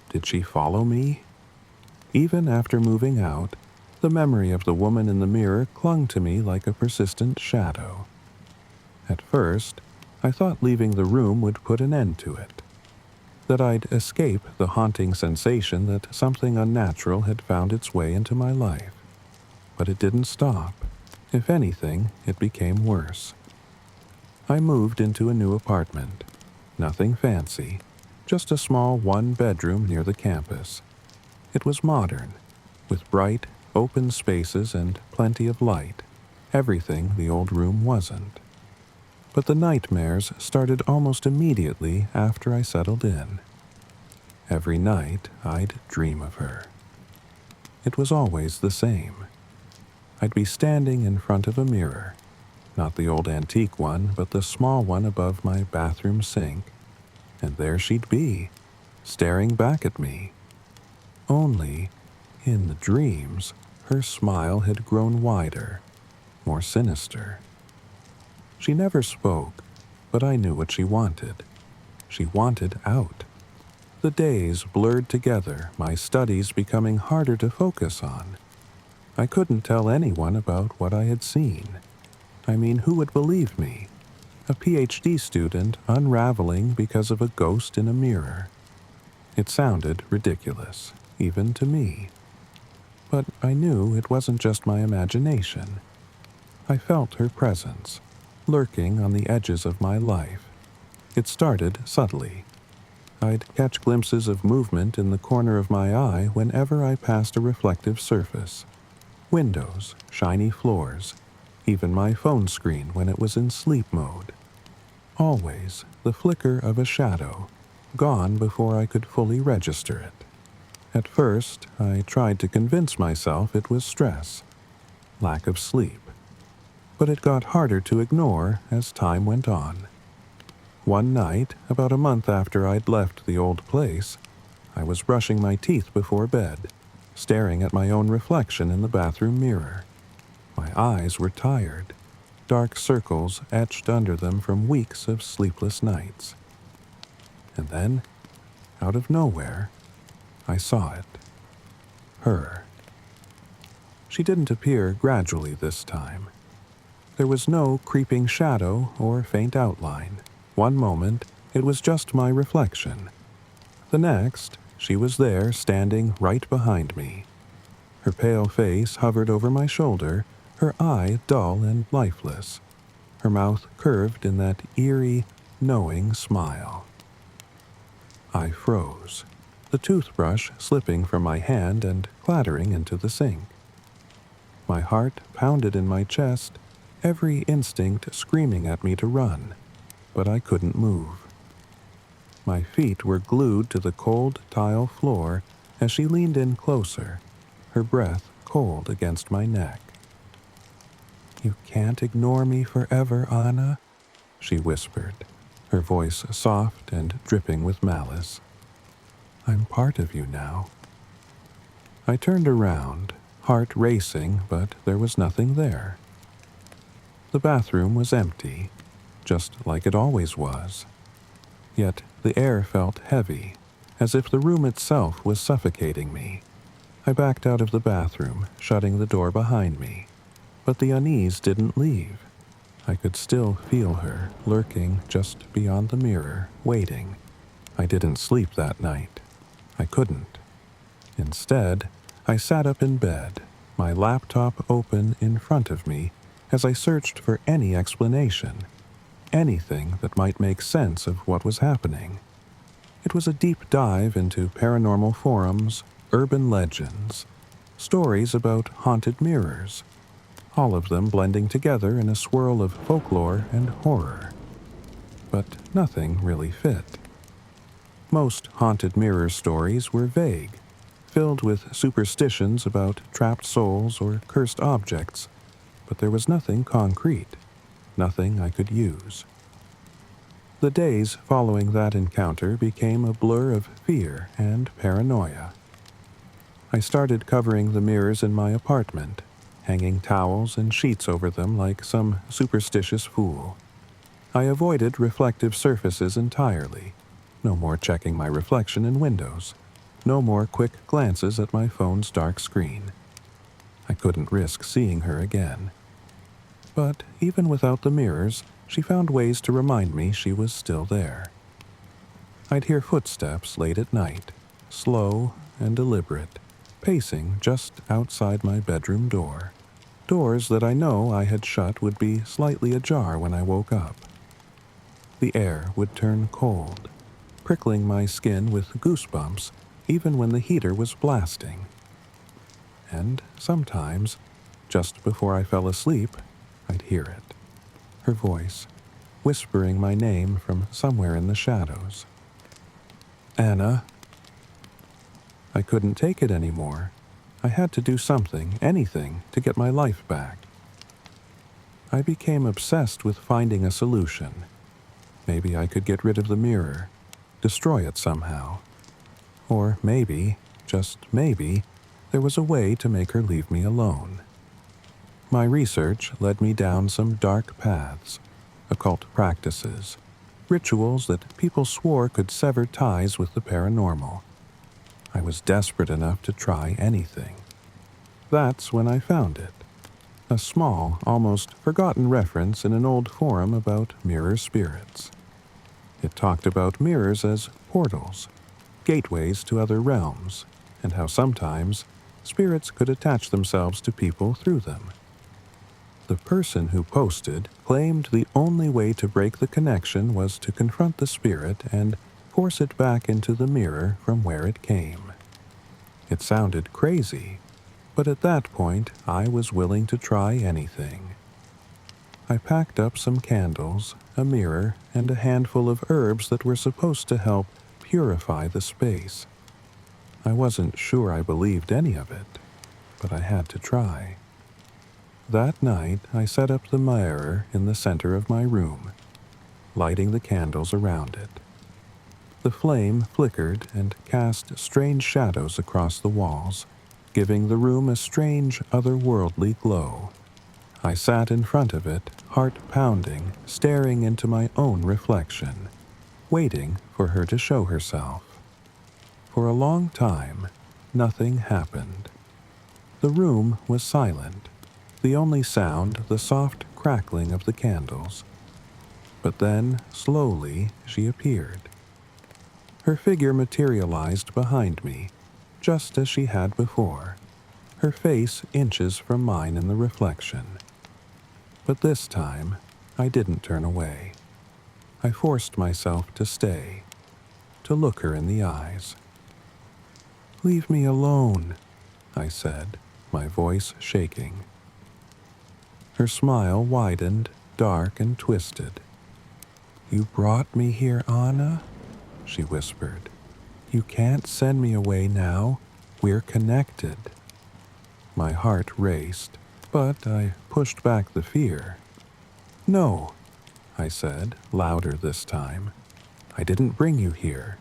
Speaker 1: did she follow me? Even after moving out, the memory of the woman in the mirror clung to me like a persistent shadow. At first, I thought leaving the room would put an end to it, that I'd escape the haunting sensation that something unnatural had found its way into my life. But it didn't stop. If anything, it became worse. I moved into a new apartment. Nothing fancy, just a small one-bedroom near the campus. It was modern, with bright, open spaces and plenty of light. Everything the old room wasn't. But the nightmares started almost immediately after I settled in. Every night, I'd dream of her. it was always the same. I'd be standing in front of a mirror, not the old antique one, but the small one above my bathroom sink, and there she'd be, staring back at me. Only, in the dreams, her smile had grown wider, more sinister. She never spoke, but I knew what she wanted. She wanted out. The days blurred together, my studies becoming harder to focus on. I couldn't tell anyone about what I had seen. I mean, who would believe me? A PhD student unraveling because of a ghost in a mirror. It sounded ridiculous, even to me. But I knew it wasn't just my imagination. I felt her presence, lurking on the edges of my life. It started subtly. I'd catch glimpses of movement in the corner of my eye whenever I passed a reflective surface. Windows, shiny floors, even my phone screen when it was in sleep mode. Always the flicker of a shadow, gone before I could fully register it. At first, I tried to convince myself it was stress, lack of sleep, but it got harder to ignore as time went on. One night, about a month after I'd left the old place, I was brushing my teeth before bed, staring at my own reflection in the bathroom mirror. My eyes were tired, dark circles etched under them from weeks of sleepless nights. And then, out of nowhere, I saw it. Her. She didn't appear gradually this time. There was no creeping shadow or faint outline. One moment, it was just my reflection. The next, she was there standing right behind me. Her pale face hovered over my shoulder, her eye dull and lifeless, her mouth curved in that eerie, knowing smile. I froze, the toothbrush slipping from my hand and clattering into the sink. My heart pounded in my chest, every instinct screaming at me to run, but I couldn't move. My feet were glued to the cold tile floor as she leaned in closer, her breath cold against my neck. "You can't ignore me forever, Anna," she whispered, her voice soft and dripping with malice. "I'm part of you now." I turned around, heart racing, but there was nothing there. The bathroom was empty, just like it always was. Yet the air felt heavy, as if the room itself was suffocating me. I backed out of the bathroom, shutting the door behind me. But the unease didn't leave. I could still feel her, lurking just beyond the mirror, waiting. I didn't sleep that night. I couldn't. Instead, I sat up in bed, my laptop open in front of me, as I searched for any explanation, anything that might make sense of what was happening. It was a deep dive into paranormal forums, urban legends, stories about haunted mirrors, all of them blending together in a swirl of folklore and horror. But nothing really fit. Most haunted mirror stories were vague, filled with superstitions about trapped souls or cursed objects, but there was nothing concrete, nothing I could use. The days following that encounter became a blur of fear and paranoia. I started covering the mirrors in my apartment, hanging towels and sheets over them like some superstitious fool. I avoided reflective surfaces entirely. No more checking my reflection in windows. No more quick glances at my phone's dark screen. I couldn't risk seeing her again. But even without the mirrors, she found ways to remind me she was still there. I'd hear footsteps late at night, slow and deliberate, pacing just outside my bedroom door. Doors that I know I had shut would be slightly ajar when I woke up. The air would turn cold, prickling my skin with goosebumps even when the heater was blasting. And sometimes, just before I fell asleep, I'd hear it. Her voice, whispering my name from somewhere in the shadows. "Anna." I couldn't take it anymore. I had to do something, anything, to get my life back. I became obsessed with finding a solution. Maybe I could get rid of the mirror, destroy it somehow. Or maybe, just maybe, there was a way to make her leave me alone. My research led me down some dark paths, occult practices, rituals that people swore could sever ties with the paranormal. I was desperate enough to try anything. That's when I found it. A small, almost forgotten reference in an old forum about mirror spirits. It talked about mirrors as portals, gateways to other realms, and how sometimes spirits could attach themselves to people through them. The person who posted claimed the only way to break the connection was to confront the spirit and force it back into the mirror from where it came. It sounded crazy, but at that point I was willing to try anything. I packed up some candles, a mirror, and a handful of herbs that were supposed to help purify the space. I wasn't sure I believed any of it, but I had to try. That night, I set up the mirror in the center of my room, lighting the candles around it. The flame flickered and cast strange shadows across the walls, giving the room a strange, otherworldly glow. I sat in front of it, heart pounding, staring into my own reflection, waiting for her to show herself. For a long time, nothing happened. The room was silent. The only sound, the soft crackling of the candles. But then, slowly, she appeared. Her figure materialized behind me, just as she had before, her face inches from mine in the reflection. But this time, I didn't turn away. I forced myself to stay, to look her in the eyes. "Leave me alone," I said, my voice shaking. Her smile widened, dark and twisted. "You brought me here, Anna?" she whispered. "You can't send me away now. We're connected." My heart raced, but I pushed back the fear. "No," I said, louder this time. "I didn't bring you here.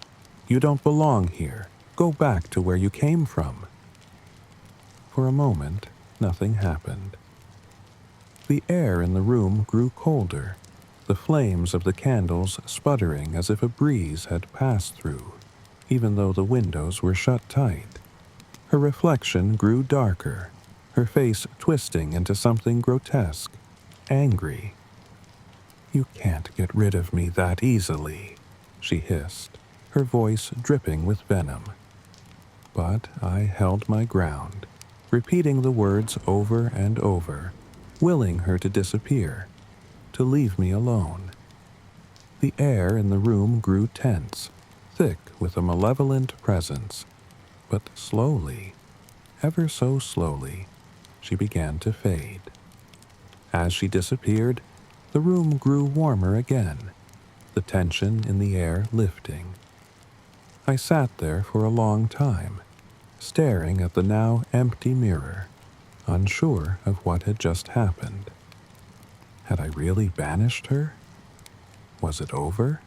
Speaker 1: You don't belong here. Go back to where you came from." For a moment, nothing happened. The air in the room grew colder, the flames of the candles sputtering as if a breeze had passed through, even though the windows were shut tight. Her reflection grew darker, her face twisting into something grotesque, angry. "You can't get rid of me that easily," she hissed, her voice dripping with venom. But I held my ground, repeating the words over and over, willing her to disappear, to leave me alone. The air in the room grew tense, thick with a malevolent presence, but slowly, ever so slowly, she began to fade. As she disappeared, the room grew warmer again, the tension in the air lifting. I sat there for a long time, staring at the now empty mirror, unsure of what had just happened. Had I really banished her? Was it over?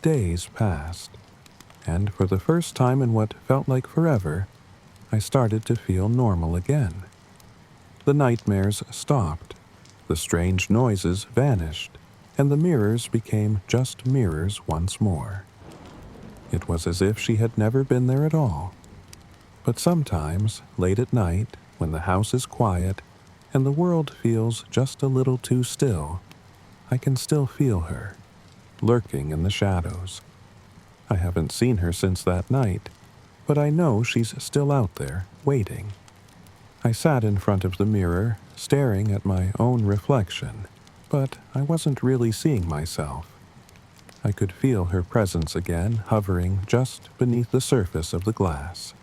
Speaker 1: Days passed, and for the first time in what felt like forever, I started to feel normal again. The nightmares stopped, the strange noises vanished, and the mirrors became just mirrors once more. It was as if she had never been there at all. But sometimes, late at night, when the house is quiet and the world feels just a little too still, I can still feel her, lurking in the shadows. I haven't seen her since that night, but I know she's still out there, waiting. I sat in front of the mirror, staring at my own reflection, but I wasn't really seeing myself. I could feel her presence again, hovering just beneath the surface of the glass.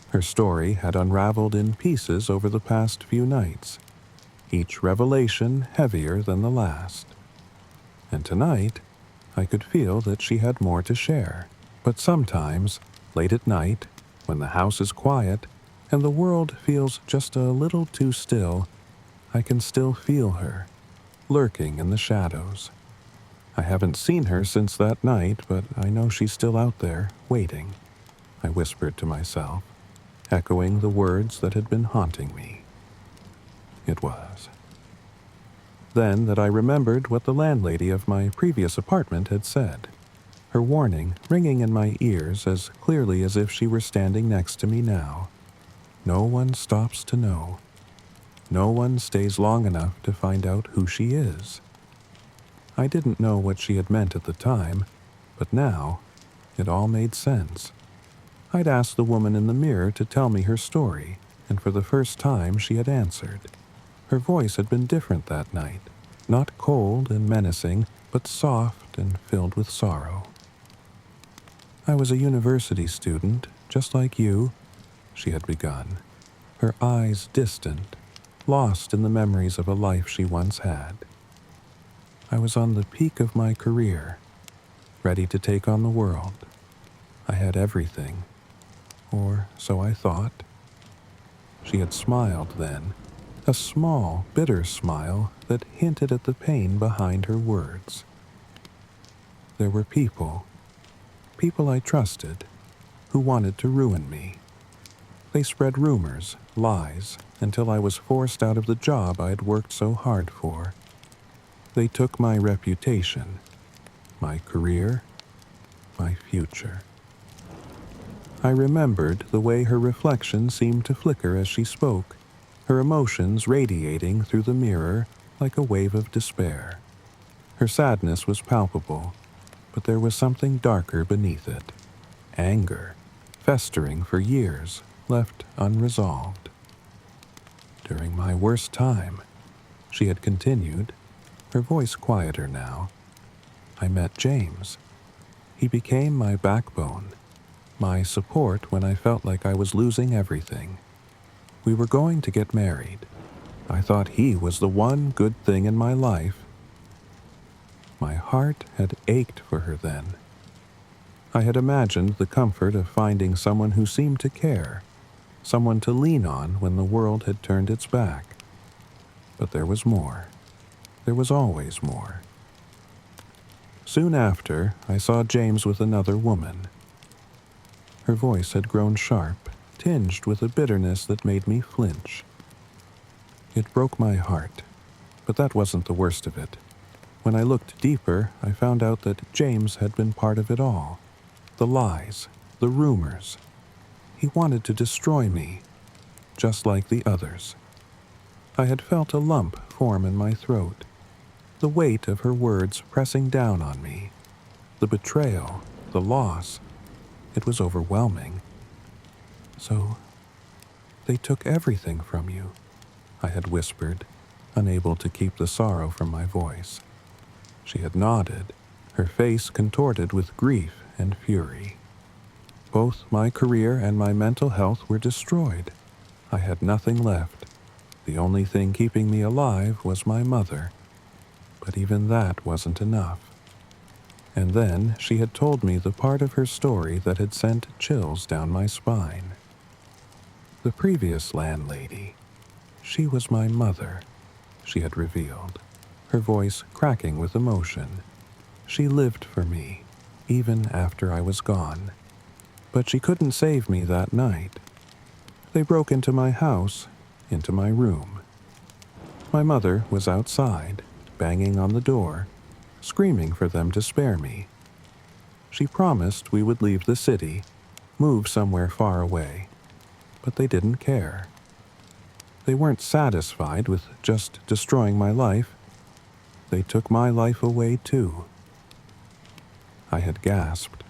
Speaker 1: Her story had unraveled in pieces over the past few nights, each revelation heavier than the last. And tonight, I could feel that she had more to share. But sometimes, late at night, when the house is quiet and the world feels just a little too still, I can still feel her, lurking in the shadows. I haven't seen her since that night, but I know she's still out there, waiting, I whispered to myself, echoing the words that had been haunting me. It was. Then that I remembered what the landlady of my previous apartment had said, her warning ringing in my ears as clearly as if she were standing next to me now. No one stops to know. No one stays long enough to find out who she is. I didn't know what she had meant at the time, but now it all made sense. I'd asked the woman in the mirror to tell me her story, and for the first time she had answered. Her voice had been different that night, not cold and menacing, but soft and filled with sorrow. I was a university student, just like you, she had begun, her eyes distant, lost in the memories of a life she once had. I was on the peak of my career, ready to take on the world. I had everything, or so I thought. She had smiled then, a small, bitter smile that hinted at the pain behind her words. There were people I trusted, who wanted to ruin me. They spread rumors, lies, until I was forced out of the job I had worked so hard for. They took my reputation, my career, my future. I remembered the way her reflection seemed to flicker as she spoke, her emotions radiating through the mirror like a wave of despair. Her sadness was palpable, but there was something darker beneath it. Anger, festering for years, left unresolved. During my worst time, she had continued, her voice quieter now, I met James. He became my backbone, my support when I felt like I was losing everything. We were going to get married. I thought he was the one good thing in my life. My heart had ached for her then. I had imagined the comfort of finding someone who seemed to care, someone to lean on when the world had turned its back. But there was more. There was always more. Soon after, I saw James with another woman. Her voice had grown sharp, tinged with a bitterness that made me flinch. It broke my heart, but that wasn't the worst of it. When I looked deeper, I found out that James had been part of it all. The lies, the rumors. He wanted to destroy me, just like the others. I had felt a lump form in my throat, the weight of her words pressing down on me. The betrayal, the loss, it was overwhelming. So, they took everything from you, I had whispered, unable to keep the sorrow from my voice. She had nodded, her face contorted with grief and fury. Both my career and my mental health were destroyed. I had nothing left. The only thing keeping me alive was my mother. But even that wasn't enough. And then she had told me the part of her story that had sent chills down my spine. The previous landlady, she was my mother, she had revealed, her voice cracking with emotion. She lived for me, even after I was gone. But she couldn't save me that night. They broke into my house, into my room. My mother was outside, banging on the door, screaming for them to spare me. She promised we would leave the city, move somewhere far away, but they didn't care. They weren't satisfied with just destroying my life. They took my life away too. I had gasped,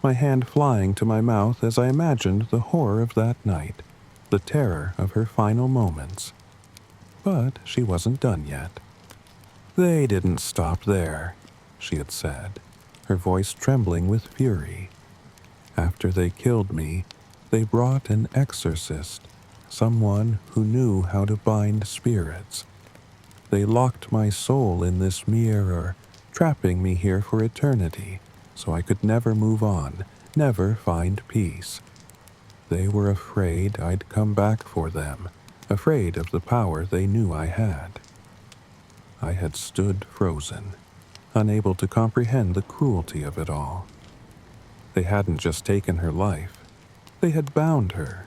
Speaker 1: my hand flying to my mouth as I imagined the horror of that night, the terror of her final moments. But she wasn't done yet. They didn't stop there, she had said, her voice trembling with fury. After they killed me, they brought an exorcist, someone who knew how to bind spirits. They locked my soul in this mirror, trapping me here for eternity, so I could never move on, never find peace. they were afraid I'd come back for them, afraid of the power they knew I had. I had stood frozen, unable to comprehend the cruelty of it all. They hadn't just taken her life. They had bound her,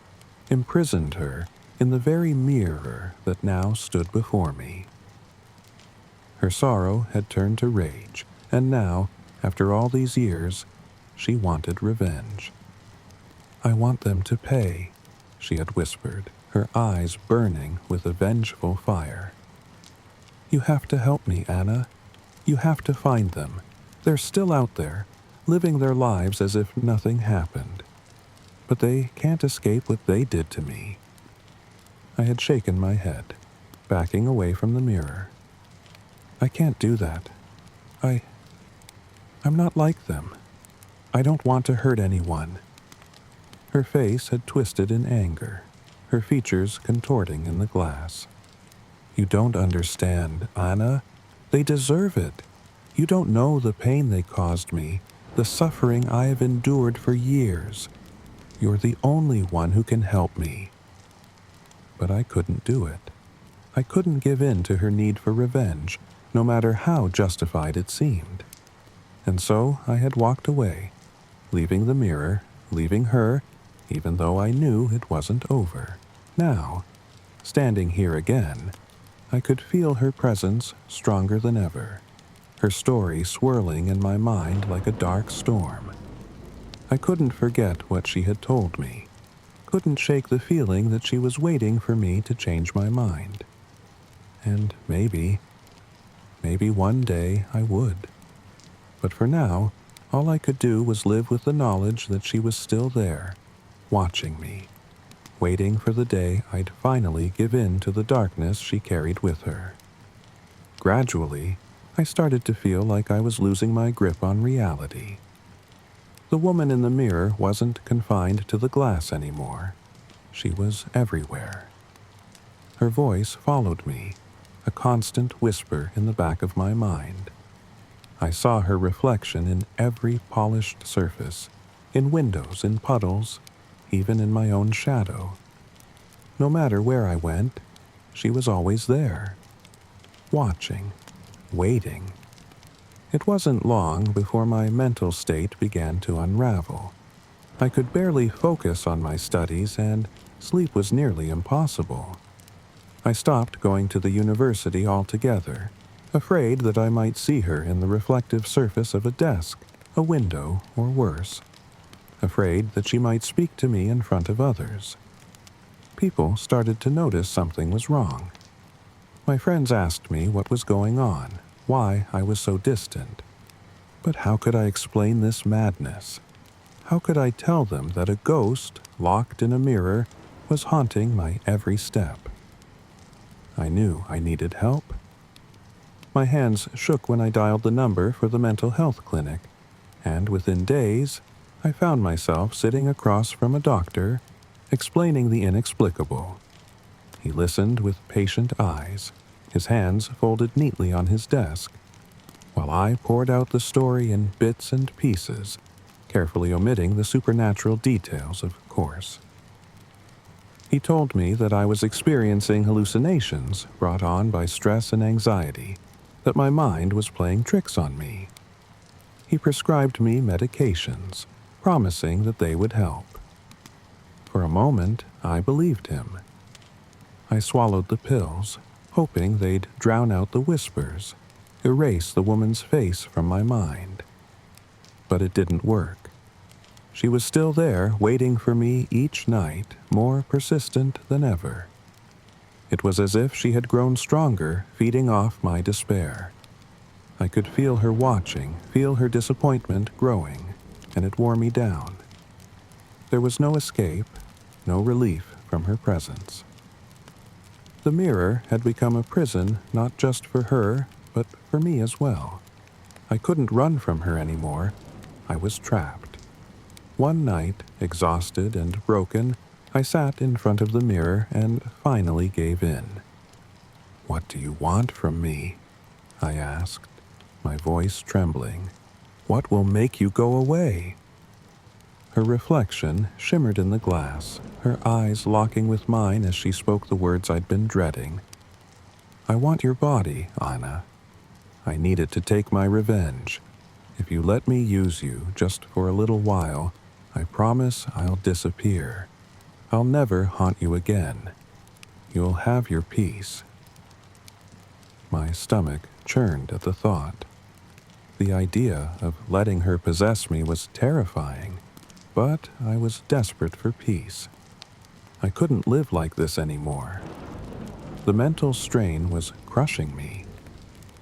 Speaker 1: imprisoned her in the very mirror that now stood before me. Her sorrow had turned to rage, and now, after all these years, she wanted revenge. "I want them to pay," she had whispered, her eyes burning with a vengeful fire. "You have to help me, Anna. You have to find them. They're still out there, living their lives as if nothing happened. But they can't escape what they did to me." I had shaken my head, backing away from the mirror. "I can't do that. I'm not like them. I don't want to hurt anyone." Her face had twisted in anger, her features contorting in the glass. "You don't understand, Anna. They deserve it. You don't know the pain they caused me, the suffering I have endured for years. You're the only one who can help me." But I couldn't do it. I couldn't give in to her need for revenge, no matter how justified it seemed. And so I had walked away, leaving the mirror, leaving her, even though I knew it wasn't over. Now, standing here again, I could feel her presence stronger than ever, her story swirling in my mind like a dark storm. I couldn't forget what she had told me, couldn't shake the feeling that she was waiting for me to change my mind. And maybe one day I would. But for now, all I could do was live with the knowledge that she was still there, watching me, waiting for the day I'd finally give in to the darkness she carried with her. Gradually, I started to feel like I was losing my grip on reality. The woman in the mirror wasn't confined to the glass anymore. She was everywhere. Her voice followed me, a constant whisper in the back of my mind. I saw her reflection in every polished surface, in windows, in puddles, even in my own shadow. No matter where I went, she was always there, watching, waiting. It wasn't long before my mental state began to unravel. I could barely focus on my studies, and sleep was nearly impossible. I stopped going to the university altogether, afraid that I might see her in the reflective surface of a desk, a window, or worse. Afraid that she might speak to me in front of others. People started to notice something was wrong. My friends asked me what was going on, why I was so distant. But how could I explain this madness? How could I tell them that a ghost, locked in a mirror, was haunting my every step? I knew I needed help. My hands shook when I dialed the number for the mental health clinic, and within days, I found myself sitting across from a doctor, explaining the inexplicable. He listened with patient eyes, his hands folded neatly on his desk, while I poured out the story in bits and pieces, carefully omitting the supernatural details, of course. He told me that I was experiencing hallucinations brought on by stress and anxiety, that my mind was playing tricks on me. He prescribed me medications, promising that they would help. For a moment, I believed him. I swallowed the pills, hoping they'd drown out the whispers, erase the woman's face from my mind. But it didn't work. She was still there, waiting for me each night, more persistent than ever. It was as if she had grown stronger, feeding off my despair. I could feel her watching, feel her disappointment growing, and it wore me down. There was no escape, no relief from her presence. The mirror had become a prison not just for her, but for me as well. I couldn't run from her anymore. I was trapped. One night, exhausted and broken, I sat in front of the mirror and finally gave in. "What do you want from me?" I asked, my voice trembling. "What will make you go away?" Her reflection shimmered in the glass, her eyes locking with mine as she spoke the words I'd been dreading. I want your body, Anna. I need it to take my revenge. If you let me use you just for a little while, I promise I'll disappear. I'll never haunt you again. You'll have your peace. My stomach churned at the thought. The idea of letting her possess me was terrifying, but I was desperate for peace. I couldn't live like this anymore. The mental strain was crushing me.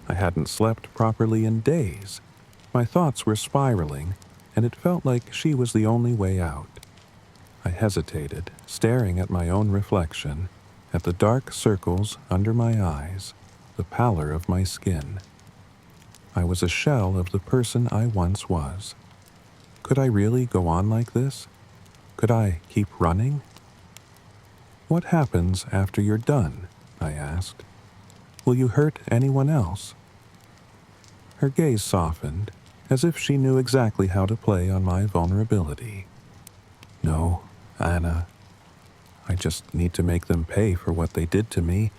Speaker 1: I hadn't slept properly in days. My thoughts were spiraling, and it felt like she was the only way out. I hesitated, staring at my own reflection, at the dark circles under my eyes, the pallor of my skin. I was a shell of the person I once was. Could I really go on like this? Could I keep running? What happens after you're done? I asked. Will you hurt anyone else? Her gaze softened, as if she knew exactly how to play on my vulnerability. No, Anna. I just need to make them pay for what they did to me.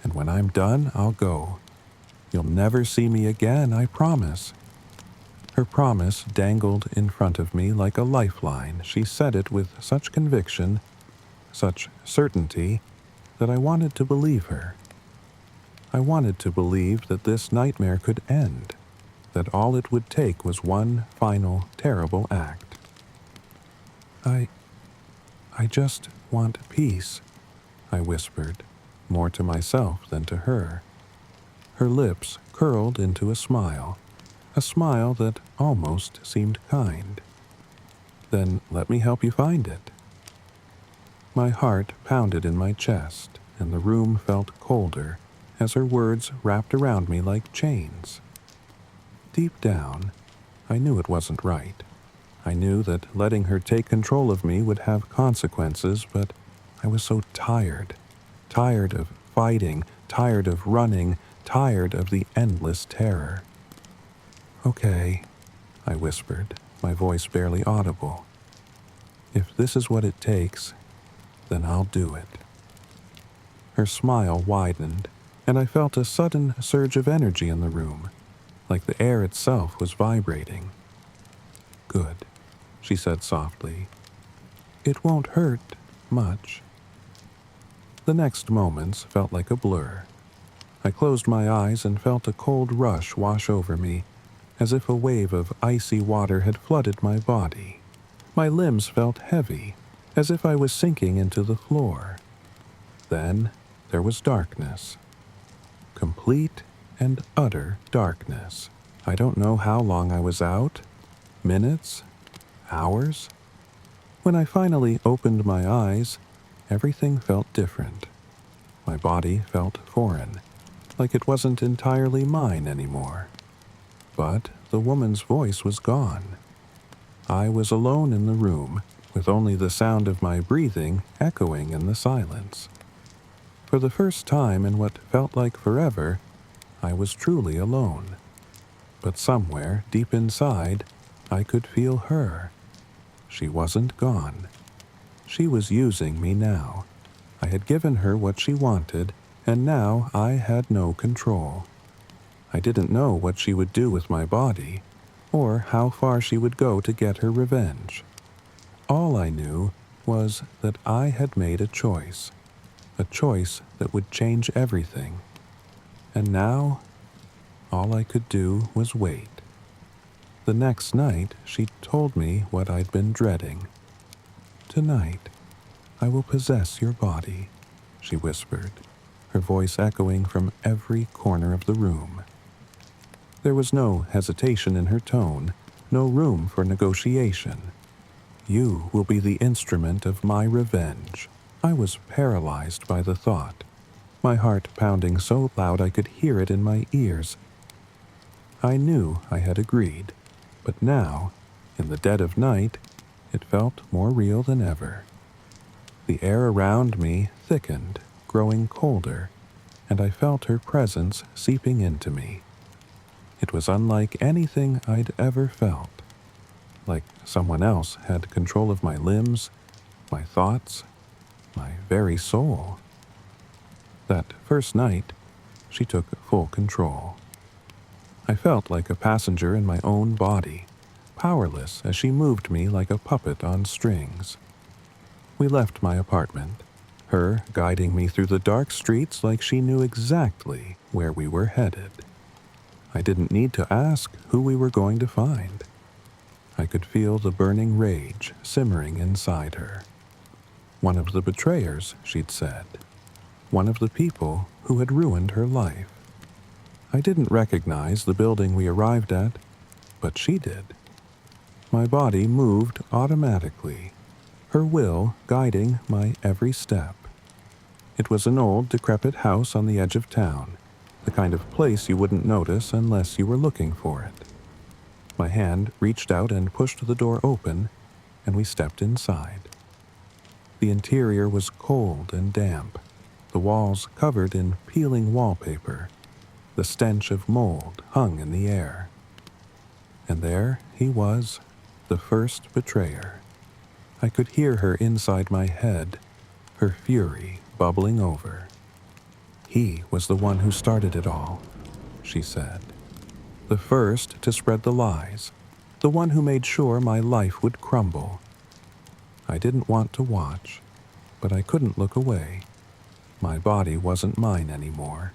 Speaker 1: And when I'm done, I'll go. You'll never see me again, I promise. Her promise dangled in front of me like a lifeline. She said it with such conviction, such certainty, that I wanted to believe her. I wanted to believe that this nightmare could end, that all it would take was one final, terrible act. I just want peace, I whispered, more to myself than to her. Her lips curled into a smile that almost seemed kind. Then let me help you find it. My heart pounded in my chest, and the room felt colder as her words wrapped around me like chains. Deep down, I knew it wasn't right. I knew that letting her take control of me would have consequences, but I was so tired. Tired of fighting, tired of running, tired of the endless terror. Okay, I whispered, my voice barely audible. If this is what it takes, then I'll do it. Her smile widened, and I felt a sudden surge of energy in the room, like the air itself was vibrating. Good, she said softly. It won't hurt much. The next moments felt like a blur. I closed my eyes and felt a cold rush wash over me, as if a wave of icy water had flooded my body. My limbs felt heavy, as if I was sinking into the floor. Then there was darkness. Complete and utter darkness. I don't know how long I was out. Minutes? Hours? When I finally opened my eyes, everything felt different. My body felt foreign, like it wasn't entirely mine anymore. But the woman's voice was gone. I was alone in the room, with only the sound of my breathing echoing in the silence. For the first time in what felt like forever, I was truly alone. But somewhere deep inside, I could feel her. She wasn't gone. She was using me now. I had given her what she wanted, and now I had no control. I didn't know what she would do with my body, or how far she would go to get her revenge. All I knew was that I had made a choice that would change everything. And now, all I could do was wait. The next night, she told me what I'd been dreading. Tonight, I will possess your body, she whispered, her voice echoing from every corner of the room. There was no hesitation in her tone, no room for negotiation. You will be the instrument of my revenge. I was paralyzed by the thought, my heart pounding so loud I could hear it in my ears. I knew I had agreed, but now, in the dead of night, it felt more real than ever. The air around me thickened, growing colder, and I felt her presence seeping into me. It was unlike anything I'd ever felt, like someone else had control of my limbs, my thoughts, my very soul. That first night, she took full control. I felt like a passenger in my own body, powerless as she moved me like a puppet on strings. We left my apartment, her guiding me through the dark streets like she knew exactly where we were headed. I didn't need to ask who we were going to find. I could feel the burning rage simmering inside her. One of the betrayers, she'd said. One of the people who had ruined her life. I didn't recognize the building we arrived at, but she did. My body moved automatically, her will guiding my every step. It was an old, decrepit house on the edge of town, the kind of place you wouldn't notice unless you were looking for it. My hand reached out and pushed the door open, and we stepped inside. The interior was cold and damp, the walls covered in peeling wallpaper. The stench of mold hung in the air. And there he was, the first betrayer. I could hear her inside my head, her fury bubbling over. He was the one who started it all, she said. The first to spread the lies, the one who made sure my life would crumble. I didn't want to watch, but I couldn't look away. My body wasn't mine anymore,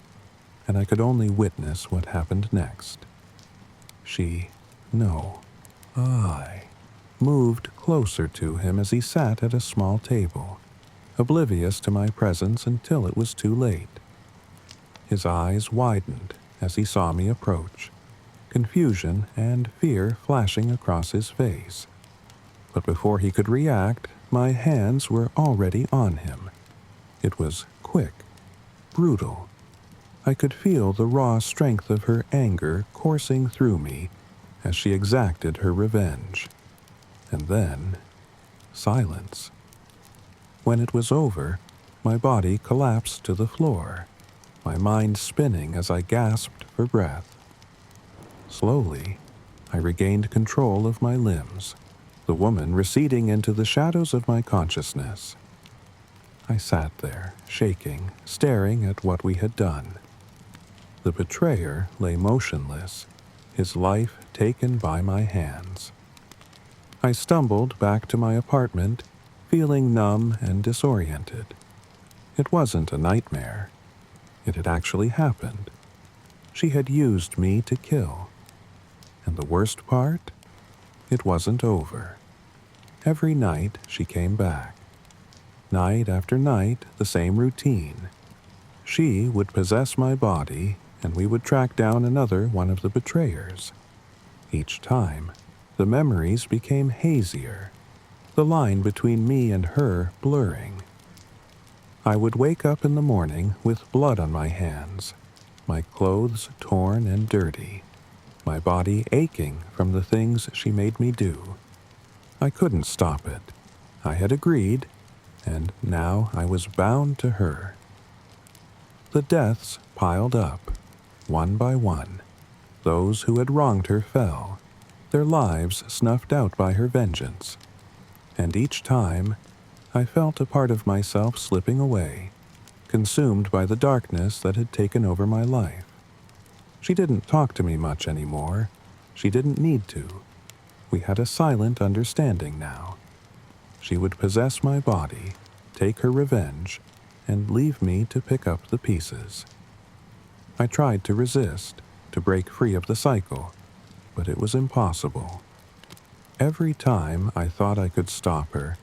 Speaker 1: and I could only witness what happened next. I moved closer to him as he sat at a small table, oblivious to my presence until it was too late. His eyes widened as he saw me approach, confusion and fear flashing across his face. But before he could react, my hands were already on him. It was quick, brutal. I could feel the raw strength of her anger coursing through me as she exacted her revenge. And then, silence. When it was over, my body collapsed to the floor, my mind spinning as I gasped for breath. Slowly, I regained control of my limbs, the woman receding into the shadows of my consciousness. I sat there, shaking, staring at what we had done. The betrayer lay motionless, his life taken by my hands. I stumbled back to my apartment, feeling numb and disoriented. It wasn't a nightmare. It had actually happened. She had used me to kill. And the worst part? It wasn't over. Every night she came back. Night after night, the same routine. She would possess my body, and we would track down another one of the betrayers. Each time, the memories became hazier, the line between me and her blurring. I would wake up in the morning with blood on my hands, my clothes torn and dirty, my body aching from the things she made me do. I couldn't stop it. I had agreed, and now I was bound to her. The deaths piled up, one by one. Those who had wronged her fell, their lives snuffed out by her vengeance. And each time, I felt a part of myself slipping away, consumed by the darkness that had taken over my life. She didn't talk to me much anymore. She didn't need to. We had a silent understanding now. She would possess my body, take her revenge, and leave me to pick up the pieces. I tried to resist, to break free of the cycle, but it was impossible. Every time I thought I could stop her,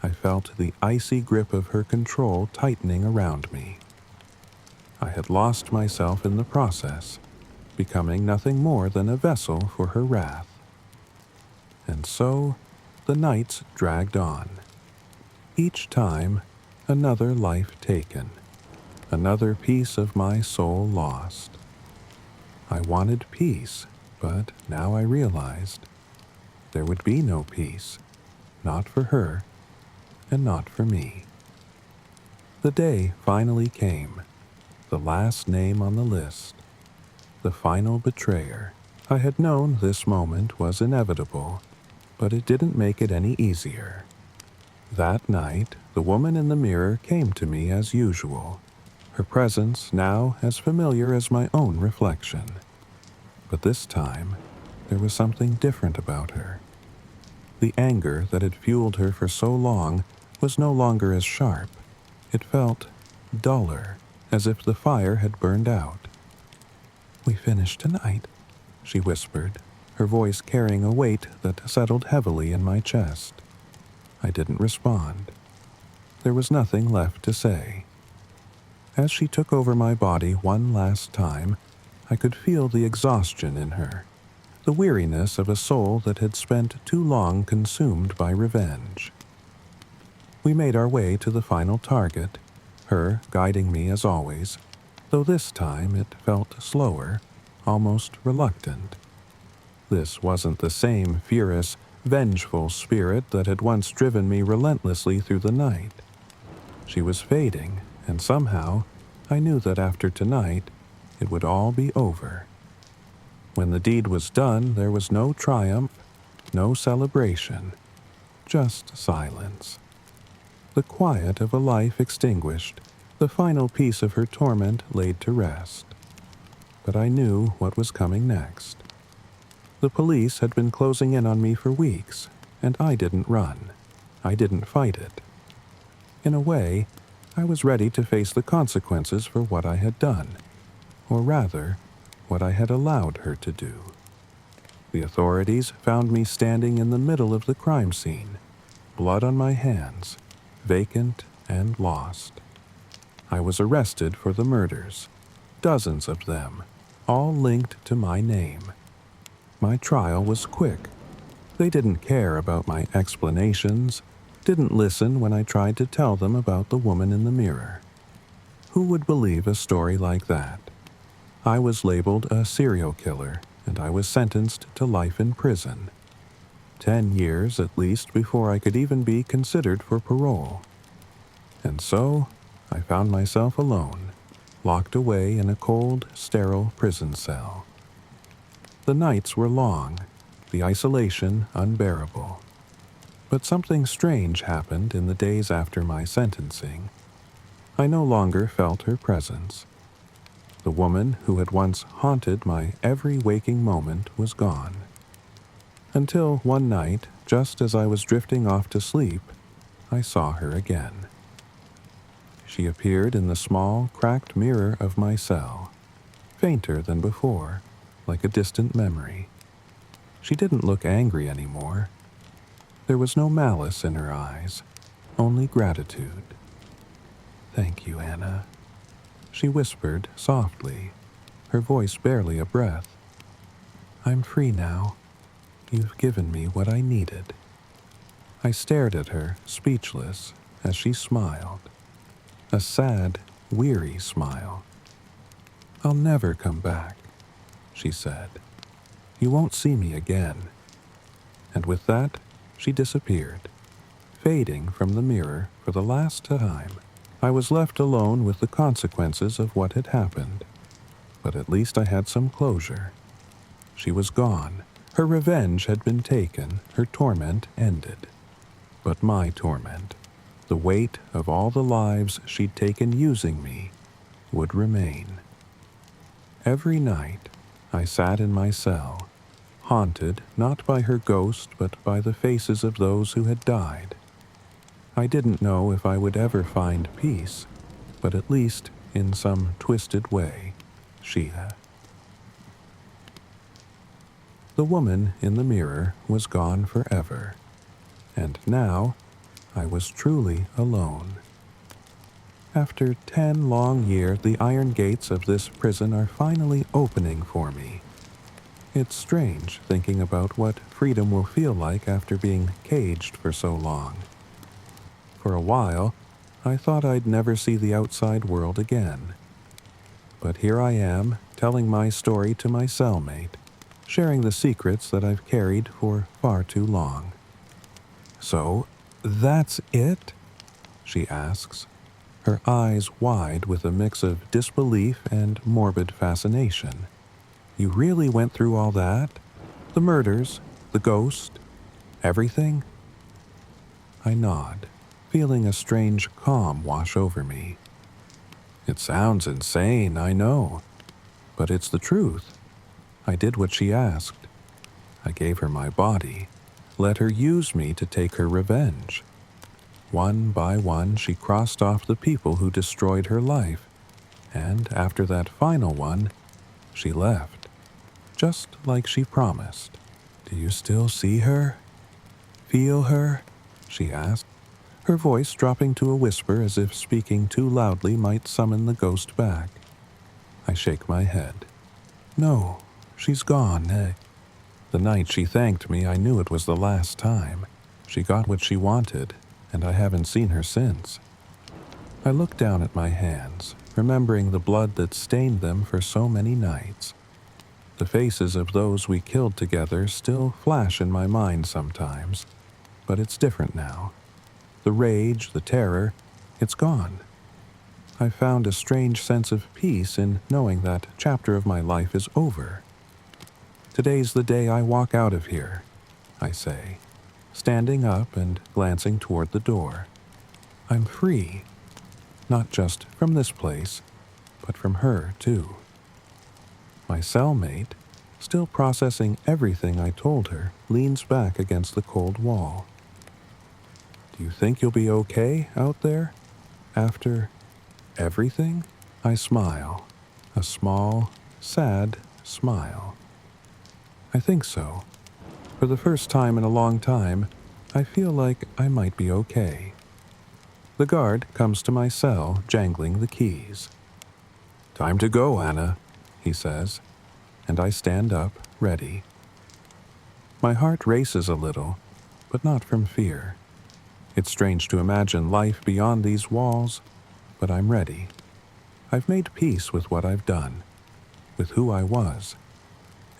Speaker 1: I felt the icy grip of her control tightening around me. I had lost myself in the process, becoming nothing more than a vessel for her wrath. And so, the nights dragged on. Each time, another life taken, another piece of my soul lost. I wanted peace, but now I realized there would be no peace, not for her, and not for me. The day finally came, the last name on the list, the final betrayer. I had known this moment was inevitable, but it didn't make it any easier. That night, the woman in the mirror came to me as usual, her presence now as familiar as my own reflection. But this time, there was something different about her. The anger that had fueled her for so long was no longer as sharp. It felt duller, as if the fire had burned out. "We finished tonight," she whispered, her voice carrying a weight that settled heavily in my chest. I didn't respond. There was nothing left to say. As she took over my body one last time, I could feel the exhaustion in her, the weariness of a soul that had spent too long consumed by revenge. We made our way to the final target, her guiding me as always, though this time it felt slower, almost reluctant. This wasn't the same furious, vengeful spirit that had once driven me relentlessly through the night. She was fading, and somehow I knew that after tonight it would all be over. When the deed was done, there was no triumph, no celebration, just silence. The quiet of a life extinguished, the final piece of her torment laid to rest. But I knew what was coming next. The police had been closing in on me for weeks, and I didn't run. I didn't fight it. In a way, I was ready to face the consequences for what I had done, or rather, what I had allowed her to do. The authorities found me standing in the middle of the crime scene, blood on my hands, vacant and lost. I was arrested for the murders, dozens of them, all linked to my name. My trial was quick. They didn't care about my explanations, didn't listen when I tried to tell them about the woman in the mirror. Who would believe a story like that? I was labeled a serial killer, and I was sentenced to life in prison. 10 years at least before I could even be considered for parole. And so, I found myself alone, locked away in a cold, sterile prison cell. The nights were long, the isolation unbearable. But something strange happened in the days after my sentencing. I no longer felt her presence. The woman who had once haunted my every waking moment was gone. Until one night, just as I was drifting off to sleep, I saw her again. She appeared in the small, cracked mirror of my cell, fainter than before, like a distant memory. She didn't look angry anymore. There was no malice in her eyes, only gratitude. "Thank you, Anna," she whispered softly, her voice barely a breath. "I'm free now. You've given me what I needed." I stared at her, speechless, as she smiled. A sad, weary smile. "I'll never come back," she said. "You won't see me again." And with that, she disappeared, fading from the mirror for the last time. I was left alone with the consequences of what had happened. But at least I had some closure. She was gone. Her revenge had been taken, her torment ended. But my torment, the weight of all the lives she'd taken using me, would remain. Every night, I sat in my cell, haunted not by her ghost but by the faces of those who had died. I didn't know if I would ever find peace, but at least, in some twisted way, she had. The woman in the mirror was gone forever, and now I was truly alone. After 10 long years, the iron gates of this prison are finally opening for me. It's strange thinking about what freedom will feel like after being caged for so long. For a while, I thought I'd never see the outside world again. But here I am, telling my story to my cellmate, sharing the secrets that I've carried for far too long. "So, that's it?" she asks, her eyes wide with a mix of disbelief and morbid fascination. "You really went through all that? The murders, the ghost, Everything? I nod, feeling a strange calm wash over me. It sounds insane, I know, but it's the truth. I did what she asked. I gave her my body, let her use me to take her revenge. One by one, she crossed off the people who destroyed her life, and after that final one, she left, just like she promised. Do you still see her? Feel her? She asked, her voice dropping to a whisper as if speaking too loudly might summon the ghost back. I shake my head. No, she's gone. The night she thanked me, I knew it was the last time. She got what she wanted, and I haven't seen her since. I look down at my hands, remembering the blood that stained them for so many nights. The faces of those we killed together still flash in my mind sometimes, but it's different now. The rage, the terror, it's gone. I found a strange sense of peace in knowing that chapter of my life is over. Today's the day I walk out of here, I say, standing up and glancing toward the door. I'm free, not just from this place, but from her too. My cellmate, still processing everything I told her, leans back against the cold wall. Do you think you'll be okay out there? After everything? I smile, a small, sad smile. I think so. For the first time in a long time, I feel like I might be okay. The guard comes to my cell, jangling the keys. Time to go, Anna, he says, and I stand up, ready. My heart races a little, but not from fear. It's strange to imagine life beyond these walls, but I'm ready. I've made peace with what I've done, with who I was,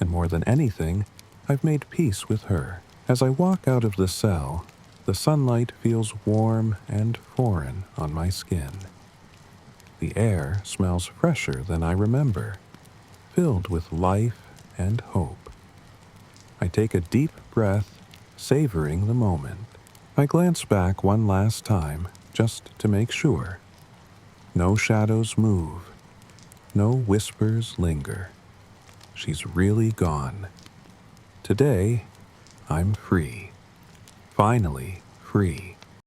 Speaker 1: and more than anything, I've made peace with her. As I walk out of the cell, the sunlight feels warm and foreign on my skin. The air smells fresher than I remember, filled with life and hope. I take a deep breath, savoring the moment. I glance back one last time, just to make sure. No shadows move. No whispers linger. She's really gone. Today, I'm free. Finally free.